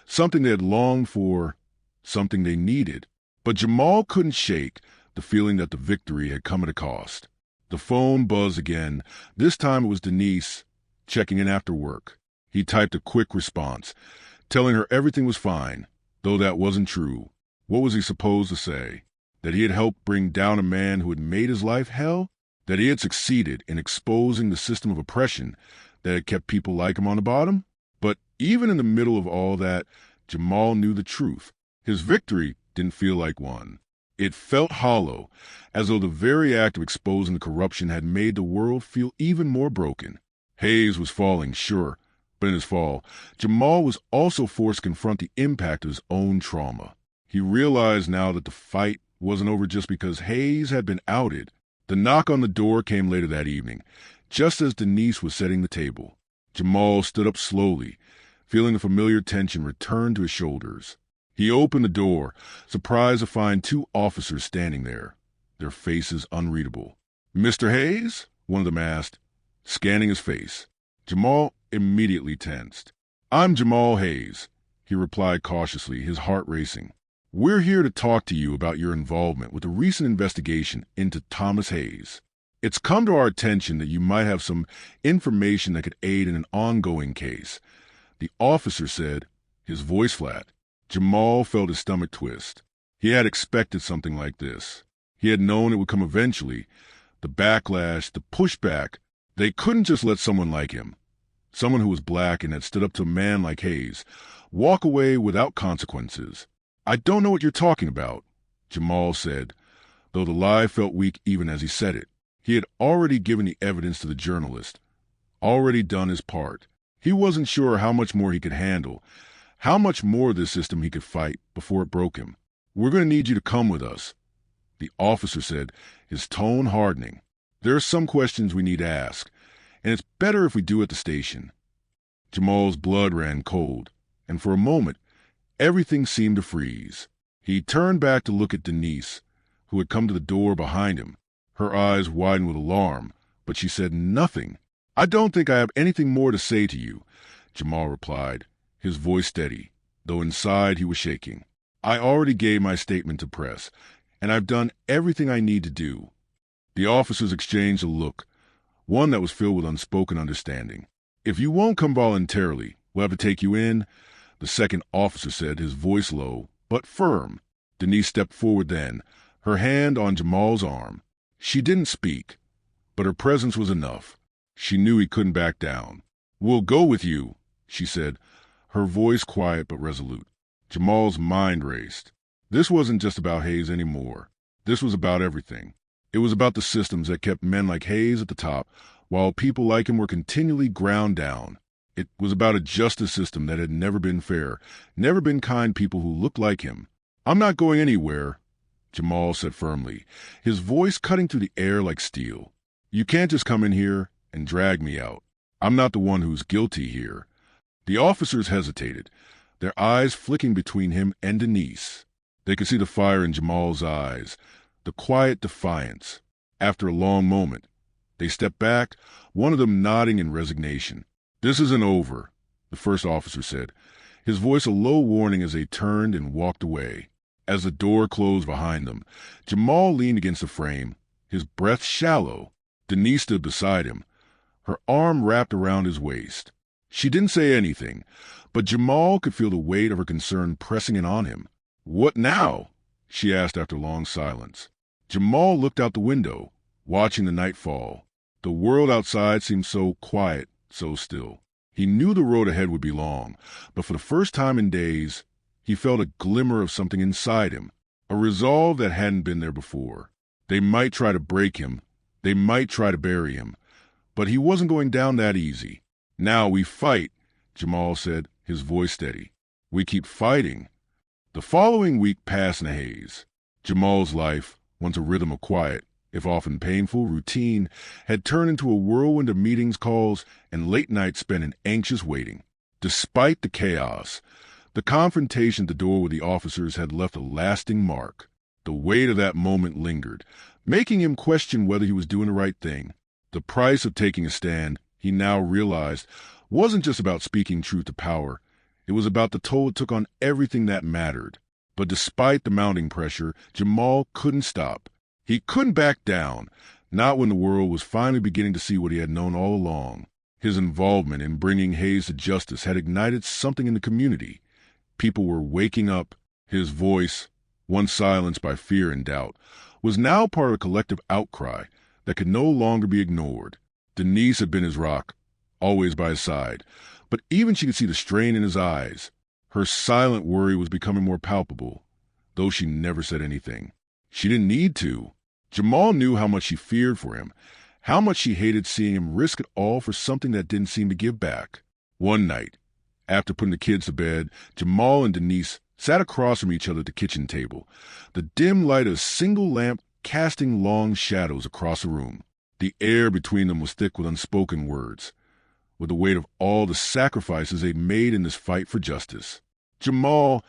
something they had longed for, something they needed. But Jamal couldn't shake the feeling that the victory had come at a cost. The phone buzzed again. This time it was Denise, checking in after work. He typed a quick response, telling her everything was fine, though that wasn't true. What was he supposed to say? that he had helped bring down a man who had made his life hell, that he had succeeded in exposing the system of oppression that had kept people like him on the bottom. But even in the middle of all that, Jamal knew the truth. His victory didn't feel like one. It felt hollow, as though the very act of exposing the corruption had made the world feel even more broken. Hayes was falling, sure, but in his fall, Jamal was also forced to confront the impact of his own trauma. He realized now that the fight wasn't over just because Hayes had been outed. The knock on the door came later that evening, just as Denise was setting the table. Jamal stood up slowly, feeling the familiar tension return to his shoulders. He opened the door, surprised to find two officers standing there, their faces unreadable. "Mr. Hayes?" one of them asked, scanning his face. Jamal immediately tensed. "I'm Jamal Hayes," he replied cautiously, his heart racing. "We're here to talk to you about your involvement with the recent investigation into Thomas Hayes. It's come to our attention that you might have some information that could aid in an ongoing case," the officer said, his voice flat. Jamal felt his stomach twist. He had expected something like this. He had known it would come eventually. The backlash, the pushback. They couldn't just let someone like him, someone who was black and had stood up to a man like Hayes, walk away without consequences. "I don't know what you're talking about," Jamal said, though the lie felt weak even as he said it. He had already given the evidence to the journalist, already done his part. He wasn't sure how much more he could handle, how much more of this system he could fight before it broke him. "We're going to need you to come with us," the officer said, his tone hardening. "There are some questions we need to ask, and it's better if we do at the station." Jamal's blood ran cold, and for a moment, everything seemed to freeze. He turned back to look at Denise, who had come to the door behind him. Her eyes widened with alarm, but she said nothing. "I don't think I have anything more to say to you," Jamal replied, his voice steady, though inside he was shaking. "I already gave my statement to press, and I've done everything I need to do." The officers exchanged a look, one that was filled with unspoken understanding. "If you won't come voluntarily, we'll have to take you in," the second officer said, his voice low, but firm. Denise stepped forward then, her hand on Jamal's arm. She didn't speak, but her presence was enough. She knew he couldn't back down. "We'll go with you," she said, her voice quiet but resolute. Jamal's mind raced. This wasn't just about Hayes anymore. This was about everything. It was about the systems that kept men like Hayes at the top, while people like him were continually ground down. It was about a justice system that had never been fair, never been kind people who looked like him. "I'm not going anywhere," Jamal said firmly, his voice cutting through the air like steel. "You can't just come in here and drag me out. I'm not the one who's guilty here." The officers hesitated, their eyes flicking between him and Denise. They could see the fire in Jamal's eyes, the quiet defiance. After a long moment, they stepped back, one of them nodding in resignation. "This isn't over," the first officer said, his voice a low warning as they turned and walked away. As the door closed behind them, Jamal leaned against the frame, his breath shallow. Denise stood beside him, her arm wrapped around his waist. She didn't say anything, but Jamal could feel the weight of her concern pressing in on him. "What now?" she asked after long silence. Jamal looked out the window, watching the night fall. The world outside seemed so quiet, so still. He knew the road ahead would be long, but for the first time in days, he felt a glimmer of something inside him, a resolve that hadn't been there before. They might try to break him, they might try to bury him, but he wasn't going down that easy. "Now we fight," Jamal said, his voice steady. "We keep fighting." The following week passed in a haze. Jamal's life, once a rhythm of quiet, if often painful, routine, had turned into a whirlwind of meetings, calls, and late nights spent in anxious waiting. Despite the chaos, the confrontation at the door with the officers had left a lasting mark. The weight of that moment lingered, making him question whether he was doing the right thing. The price of taking a stand, he now realized, wasn't just about speaking truth to power. It was about the toll it took on everything that mattered. But despite the mounting pressure, Jamal couldn't stop. He couldn't back down, not when the world was finally beginning to see what he had known all along. His involvement in bringing Hayes to justice had ignited something in the community. People were waking up. His voice, once silenced by fear and doubt, was now part of a collective outcry that could no longer be ignored. Denise had been his rock, always by his side, but even she could see the strain in his eyes. Her silent worry was becoming more palpable, though she never said anything. She didn't need to. Jamal knew how much she feared for him, how much she hated seeing him risk it all for something that didn't seem to give back. One night, after putting the kids to bed, Jamal and Denise sat across from each other at the kitchen table, the dim light of a single lamp casting long shadows across the room. The air between them was thick with unspoken words, with the weight of all the sacrifices they'd made in this fight for justice. Jamal,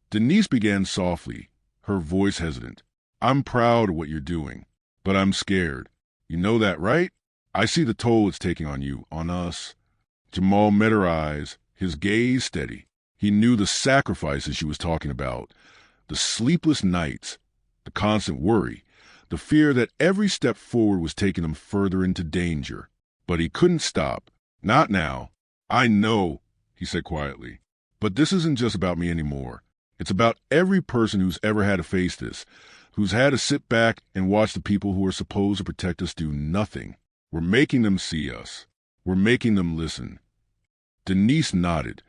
Denise began softly, her voice hesitant. I'm proud of what you're doing, but I'm scared. You know that, right? I see the toll it's taking on you, on us. Jamal met her eyes, his gaze steady. He knew the sacrifices she was talking about, the sleepless nights, the constant worry, the fear that every step forward was taking them further into danger. But he couldn't stop. Not now. I know, he said quietly. But this isn't just about me anymore. It's about every person who's ever had to face this, who's had to sit back and watch the people who are supposed to protect us do nothing. We're making them see us. We're making them listen. Denise nodded,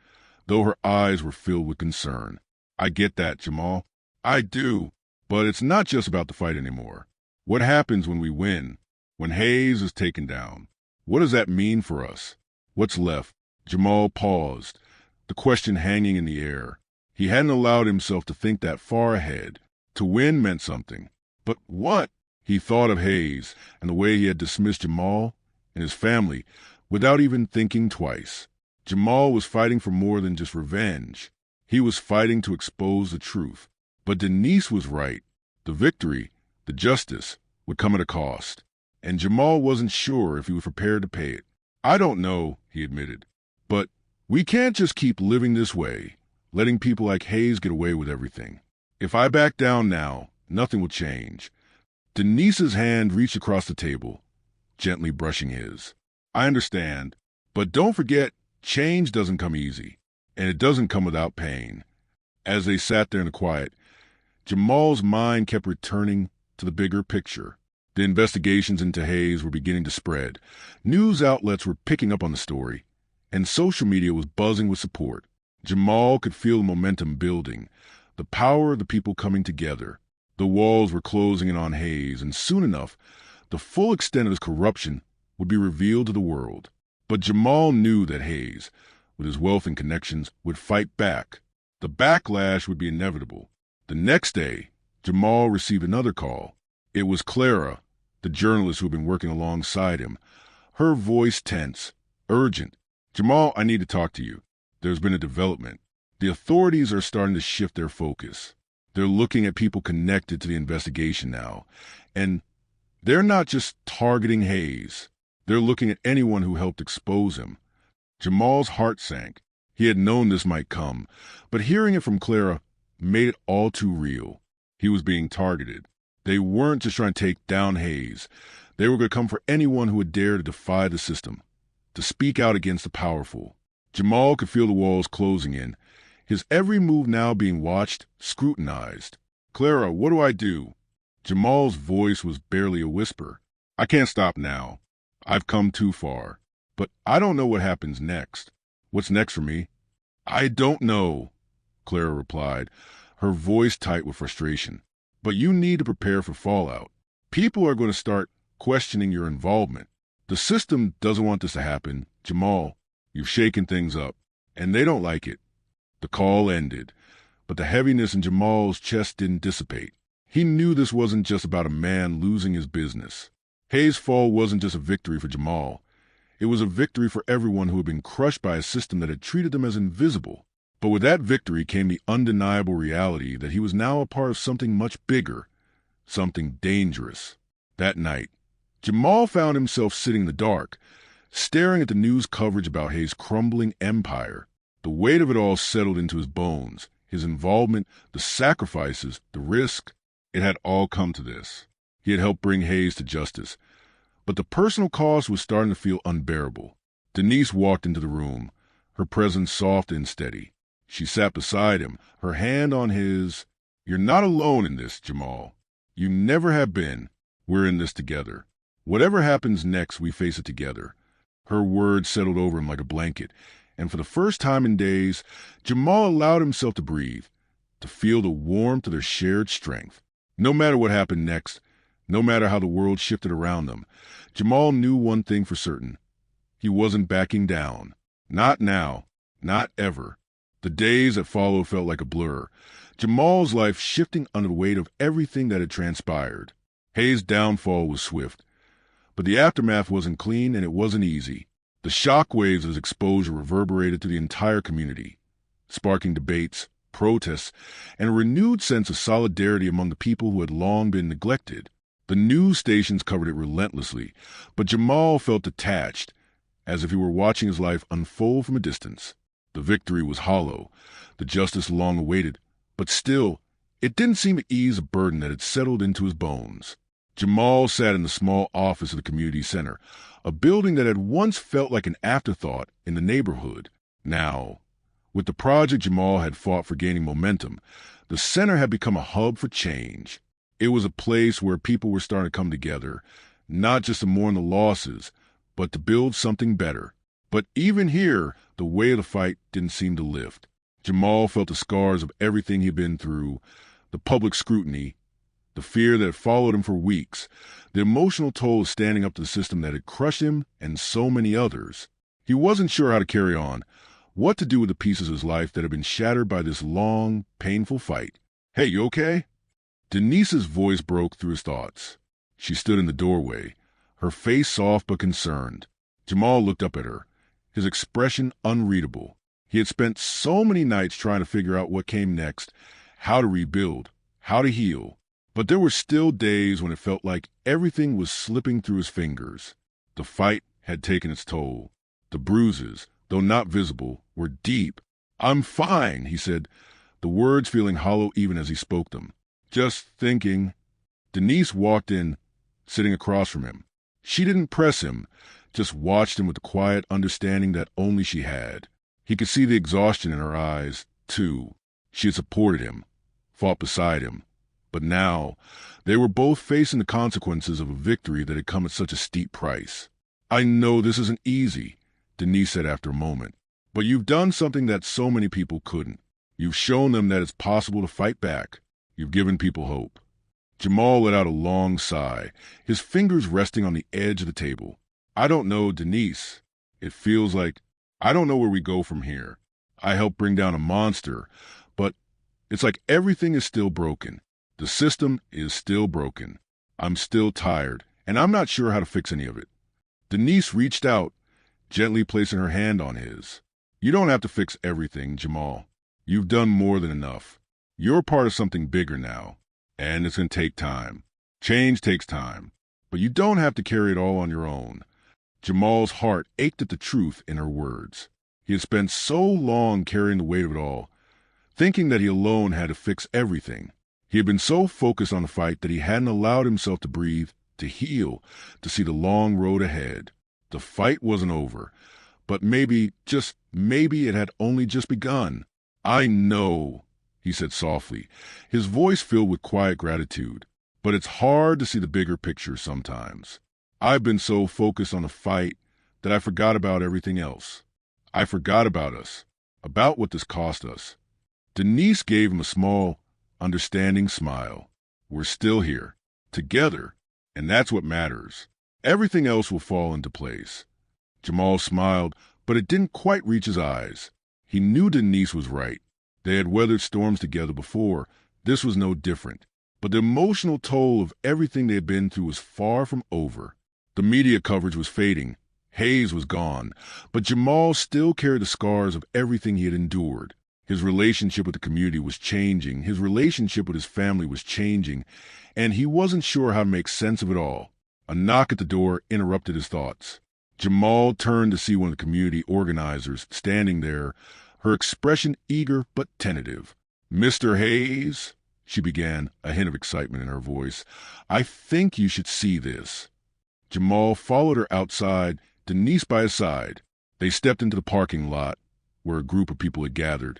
though her eyes were filled with concern. I get that, Jamal. I do. But it's not just about the fight anymore. What happens when we win? When Hayes is taken down? What does that mean for us? What's left? Jamal paused, the question hanging in the air. He hadn't allowed himself to think that far ahead. To win meant something. But what? He thought of Hayes and the way he had dismissed Jamal and his family without even thinking twice. Jamal was fighting for more than just revenge. He was fighting to expose the truth. But Denise was right. The victory, the justice, would come at a cost. And Jamal wasn't sure if he was prepared to pay it. I don't know, he admitted. But we can't just keep living this way, letting people like Hayes get away with everything. If I back down now, nothing will change. Denise's hand reached across the table, gently brushing his. I understand, but don't forget, change doesn't come easy, and it doesn't come without pain. As they sat there in the quiet, Jamal's mind kept returning to the bigger picture. The investigations into Hayes were beginning to spread. News outlets were picking up on the story, and social media was buzzing with support. Jamal could feel the momentum building, the power of the people coming together. The walls were closing in on Hayes, and soon enough, the full extent of his corruption would be revealed to the world. But Jamal knew that Hayes, with his wealth and connections, would fight back. The backlash would be inevitable. The next day, Jamal received another call. It was Clara, the journalist who had been working alongside him, her voice tense, urgent. Jamal, I need to talk to you. There's been a development. The authorities are starting to shift their focus. They're looking at people connected to the investigation now. And they're not just targeting Hayes. They're looking at anyone who helped expose him. Jamal's heart sank. He had known this might come, but hearing it from Clara made it all too real. He was being targeted. They weren't just trying to take down Hayes. They were going to come for anyone who would dare to defy the system, to speak out against the powerful. Jamal could feel the walls closing in, his every move now being watched, scrutinized. Clara, what do I do? Jamal's voice was barely a whisper. I can't stop now. I've come too far. But I don't know what happens next. What's next for me? I don't know, Clara replied, her voice tight with frustration. But you need to prepare for fallout. People are going to start questioning your involvement. The system doesn't want this to happen. Jamal, you've shaken things up, and they don't like it. The call ended, but the heaviness in Jamal's chest didn't dissipate. He knew this wasn't just about a man losing his business. Hayes' fall wasn't just a victory for Jamal. It was a victory for everyone who had been crushed by a system that had treated them as invisible. But with that victory came the undeniable reality that he was now a part of something much bigger, something dangerous. That night, Jamal found himself sitting in the dark, staring at the news coverage about Hayes' crumbling empire. The weight of it all settled into his bones, his involvement, the sacrifices, the risk. It had all come to this. He had helped bring Hayes to justice. But the personal cost was starting to feel unbearable. Denise walked into the room, her presence soft and steady. She sat beside him, her hand on his. You're not alone in this, Jamal. You never have been. We're in this together. Whatever happens next, we face it together. Her words settled over him like a blanket, and for the first time in days, Jamal allowed himself to breathe, to feel the warmth of their shared strength. No matter what happened next, no matter how the world shifted around them, Jamal knew one thing for certain. He wasn't backing down. Not now. Not ever. The days that followed felt like a blur, Jamal's life shifting under the weight of everything that had transpired. Hayes' downfall was swift, but the aftermath wasn't clean and it wasn't easy. The shockwaves of his exposure reverberated through the entire community, sparking debates, protests, and a renewed sense of solidarity among the people who had long been neglected. The news stations covered it relentlessly, but Jamal felt detached, as if he were watching his life unfold from a distance. The victory was hollow, the justice long awaited, but still, it didn't seem to ease a burden that had settled into his bones. Jamal sat in the small office of the community center, a building that had once felt like an afterthought in the neighborhood. Now, with the project Jamal had fought for gaining momentum, the center had become a hub for change. It was a place where people were starting to come together, not just to mourn the losses, but to build something better. But even here, the weight of the fight didn't seem to lift. Jamal felt the scars of everything he'd been through, the public scrutiny, the fear that had followed him for weeks, the emotional toll of standing up to the system that had crushed him and so many others. He wasn't sure how to carry on, what to do with the pieces of his life that had been shattered by this long, painful fight. "Hey, you okay?" Denise's voice broke through his thoughts. She stood in the doorway, her face soft but concerned. Jamal looked up at her, his expression unreadable. He had spent so many nights trying to figure out what came next, how to rebuild, how to heal. But there were still days when it felt like everything was slipping through his fingers. The fight had taken its toll. The bruises, though not visible, were deep. "I'm fine," he said, the words feeling hollow even as he spoke them. "Just thinking." Denise walked in, sitting across from him. She didn't press him, just watched him with the quiet understanding that only she had. He could see the exhaustion in her eyes, too. She had supported him, fought beside him. But now, they were both facing the consequences of a victory that had come at such a steep price. "I know this isn't easy," Denise said after a moment, "but you've done something that so many people couldn't. You've shown them that it's possible to fight back. You've given people hope." Jamal let out a long sigh, his fingers resting on the edge of the table. "I don't know, Denise. It feels like I don't know where we go from here. I helped bring down a monster, but it's like everything is still broken. The system is still broken. I'm still tired, and I'm not sure how to fix any of it." Denise reached out, gently placing her hand on his. "You don't have to fix everything, Jamal. You've done more than enough. You're part of something bigger now, and it's going to take time. Change takes time, but you don't have to carry it all on your own." Jamal's heart ached at the truth in her words. He had spent so long carrying the weight of it all, thinking that he alone had to fix everything. He had been so focused on the fight that he hadn't allowed himself to breathe, to heal, to see the long road ahead. The fight wasn't over, but maybe, just maybe, it had only just begun. "I know," he said softly, his voice filled with quiet gratitude. "But it's hard to see the bigger picture sometimes. I've been so focused on the fight that I forgot about everything else. I forgot about us, about what this cost us." Denise gave him a small, understanding smile. "We're still here, together, and that's what matters. Everything else will fall into place." Jamal smiled, but it didn't quite reach his eyes. He knew Denise was right. They had weathered storms together before. This was no different. But the emotional toll of everything they had been through was far from over. The media coverage was fading. Hayes was gone. But Jamal still carried the scars of everything he had endured. His relationship with the community was changing. His relationship with his family was changing. And he wasn't sure how to make sense of it all. A knock at the door interrupted his thoughts. Jamal turned to see one of the community organizers standing there, her expression eager but tentative. "Mr. Hayes," she began, a hint of excitement in her voice, "I think you should see this." Jamal followed her outside, Denise by his side. They stepped into the parking lot, where a group of people had gathered,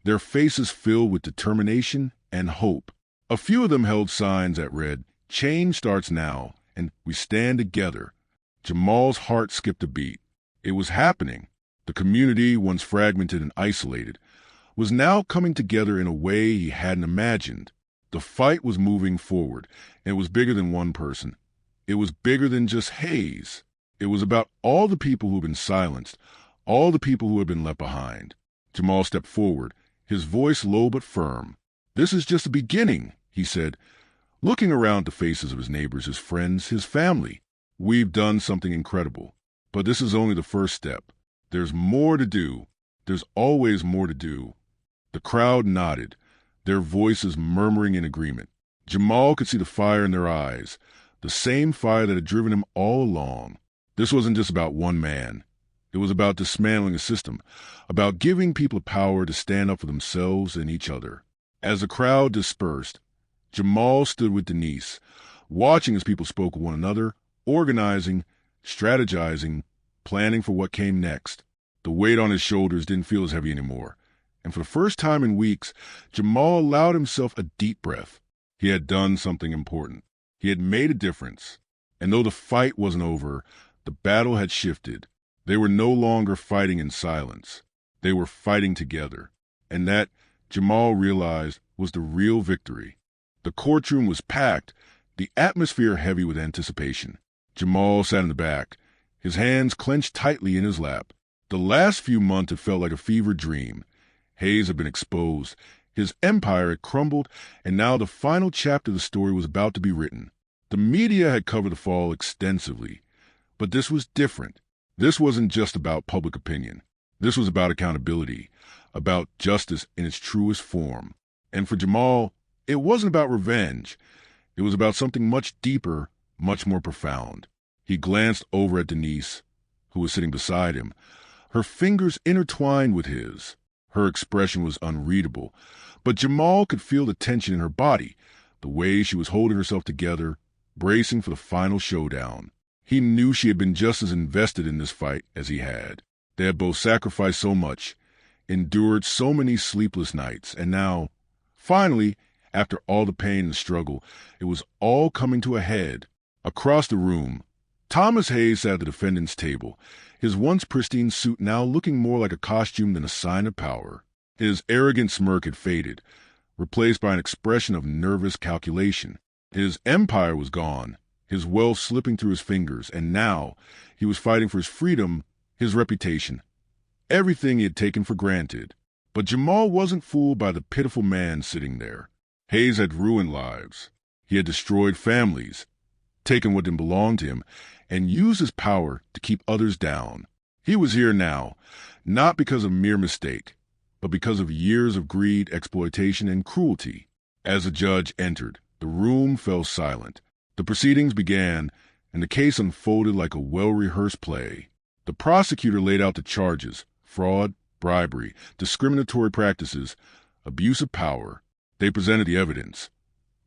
their faces filled with determination and hope. A few of them held signs that read, "Change starts now," and "We stand together." Jamal's heart skipped a beat. It was happening. The community, once fragmented and isolated, was now coming together in a way he hadn't imagined. The fight was moving forward, and it was bigger than one person. It was bigger than just Hayes. It was about all the people who had been silenced, all the people who had been left behind. Jamal stepped forward, his voice low but firm. "This is just the beginning," he said, looking around the faces of his neighbors, his friends, his family. "We've done something incredible, but this is only the first step. There's more to do. There's always more to do." The crowd nodded, their voices murmuring in agreement. Jamal could see the fire in their eyes, the same fire that had driven him all along. This wasn't just about one man. It was about dismantling a system, about giving people power to stand up for themselves and each other. As the crowd dispersed, Jamal stood with Denise, watching as people spoke with one another, organizing, strategizing, planning for what came next. The weight on his shoulders didn't feel as heavy anymore, and for the first time in weeks, Jamal allowed himself a deep breath. He had done something important. He had made a difference. And though the fight wasn't over, the battle had shifted. They were no longer fighting in silence. They were fighting together. And that, Jamal realized, was the real victory. The courtroom was packed, the atmosphere heavy with anticipation. Jamal sat in the back, his hands clenched tightly in his lap. The last few months had felt like a fever dream. Hayes had been exposed, his empire had crumbled, and now the final chapter of the story was about to be written. The media had covered the fall extensively, but this was different. This wasn't just about public opinion. This was about accountability, about justice in its truest form. And for Jamal, it wasn't about revenge. It was about something much deeper, much more profound. He glanced over at Denise, who was sitting beside him, her fingers intertwined with his. Her expression was unreadable, but Jamal could feel the tension in her body, the way she was holding herself together, bracing for the final showdown. He knew she had been just as invested in this fight as he had. They had both sacrificed so much, endured so many sleepless nights, and now, finally, after all the pain and struggle, it was all coming to a head. Across the room, Thomas Hayes sat at the defendant's table, his once pristine suit now looking more like a costume than a sign of power. His arrogant smirk had faded, replaced by an expression of nervous calculation. His empire was gone, his wealth slipping through his fingers, and now he was fighting for his freedom, his reputation, everything he had taken for granted. But Jamal wasn't fooled by the pitiful man sitting there. Hayes had ruined lives. He had destroyed families, taken what didn't belong to him, and used his power to keep others down. He was here now, not because of mere mistake, but because of years of greed, exploitation, and cruelty. As the judge entered, the room fell silent. The proceedings began, and the case unfolded like a well-rehearsed play. The prosecutor laid out the charges: fraud, bribery, discriminatory practices, abuse of power. They presented the evidence: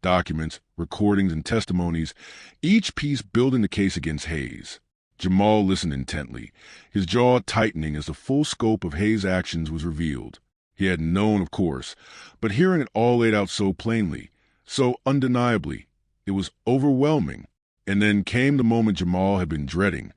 documents, recordings, and testimonies, each piece building the case against Hayes. Jamal listened intently, his jaw tightening as the full scope of Hayes' actions was revealed. He had known, of course, but hearing it all laid out so plainly, so undeniably, it was overwhelming. And then came the moment Jamal had been dreading,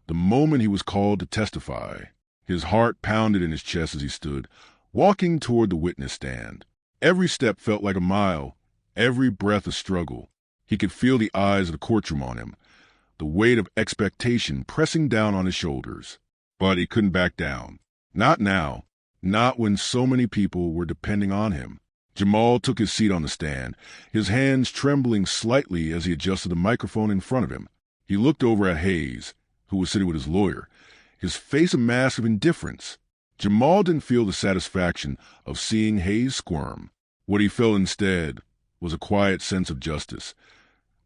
the moment he was called to testify. His heart pounded in his chest as he stood, walking toward the witness stand. Every step felt like a mile, every breath a struggle. He could feel the eyes of the courtroom on him, the weight of expectation pressing down on his shoulders. But he couldn't back down. Not now. Not when so many people were depending on him. Jamal took his seat on the stand, his hands trembling slightly as he adjusted the microphone in front of him. He looked over at Hayes, who was sitting with his lawyer, his face a mask of indifference. Jamal didn't feel the satisfaction of seeing Hayes squirm. What he felt instead was a quiet sense of justice,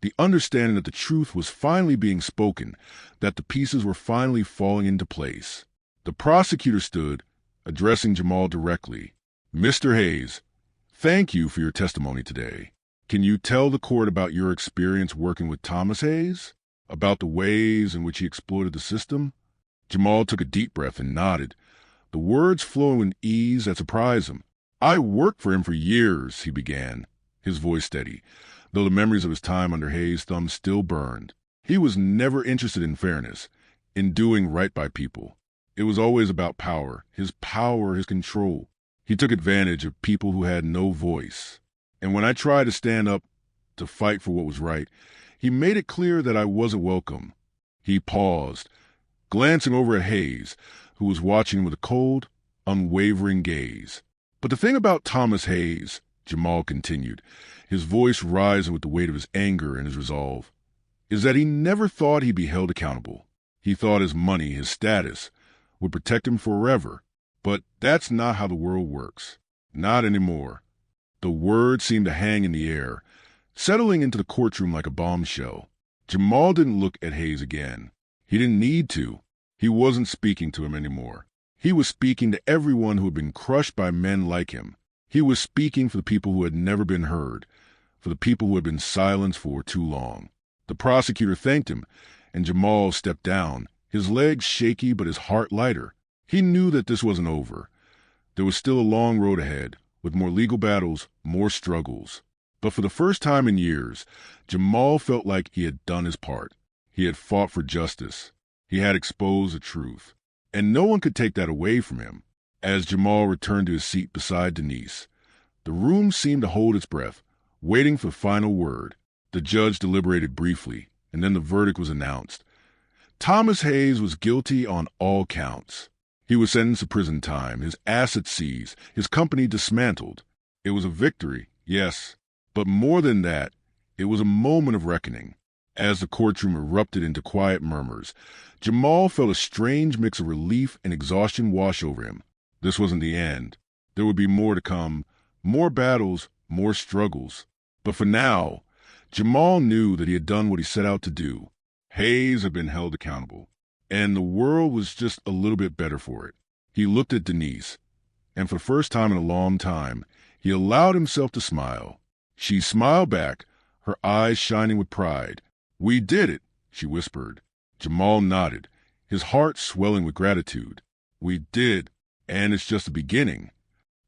the understanding that the truth was finally being spoken, that the pieces were finally falling into place. The prosecutor stood, addressing Jamal directly. "Mr. Hayes, thank you for your testimony today. Can you tell the court about your experience working with Thomas Hayes? About the ways in which he exploited the system?" Jamal took a deep breath and nodded, the words flowing with ease that surprised him. I worked for him for years, he began, his voice steady, though the memories of his time under Hayes' thumb still burned. He was never interested in fairness, in doing right by people. It was always about power, his control. He took advantage of people who had no voice. And when I tried to stand up to fight for what was right, he made it clear that I wasn't welcome. He paused, glancing over at Hayes, who was watching with a cold, unwavering gaze. But the thing about Thomas Hayes, Jamal continued, his voice rising with the weight of his anger and his resolve, is that he never thought he'd be held accountable. He thought his money, his status, would protect him forever. But that's not how the world works. Not anymore. The words seemed to hang in the air, settling into the courtroom like a bombshell. Jamal didn't look at Hayes again. He didn't need to. He wasn't speaking to him anymore. He was speaking to everyone who had been crushed by men like him. He was speaking for the people who had never been heard, for the people who had been silenced for too long. The prosecutor thanked him, and Jamal stepped down, his legs shaky but his heart lighter. He knew that this wasn't over. There was still a long road ahead, with more legal battles, more struggles. But for the first time in years, Jamal felt like he had done his part. He had fought for justice. He had exposed the truth. And no one could take that away from him. As Jamal returned to his seat beside Denise, the room seemed to hold its breath, waiting for the final word. The judge deliberated briefly, and then the verdict was announced. Thomas Hayes was guilty on all counts. He was sentenced to prison time, his assets seized, his company dismantled. It was a victory, yes, but more than that, it was a moment of reckoning. As the courtroom erupted into quiet murmurs, Jamal felt a strange mix of relief and exhaustion wash over him. This wasn't the end. There would be more to come, more battles, more struggles. But for now, Jamal knew that he had done what he set out to do. Hayes had been held accountable, and the world was just a little bit better for it. He looked at Denise, and for the first time in a long time, he allowed himself to smile. She smiled back, her eyes shining with pride. "We did it," she whispered. Jamal nodded, his heart swelling with gratitude. "We did, and it's just the beginning."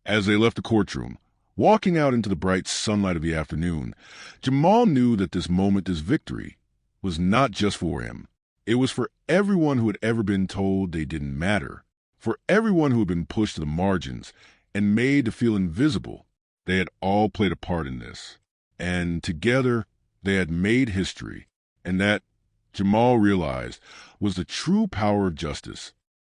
As they left the courtroom, walking out into the bright sunlight of the afternoon, Jamal knew that this moment, this victory, was not just for him. It was for everyone who had ever been told they didn't matter, for everyone who had been pushed to the margins and made to feel invisible. They had all played a part in this, and together they had made history, and that, Jamal realized, was the true power of justice.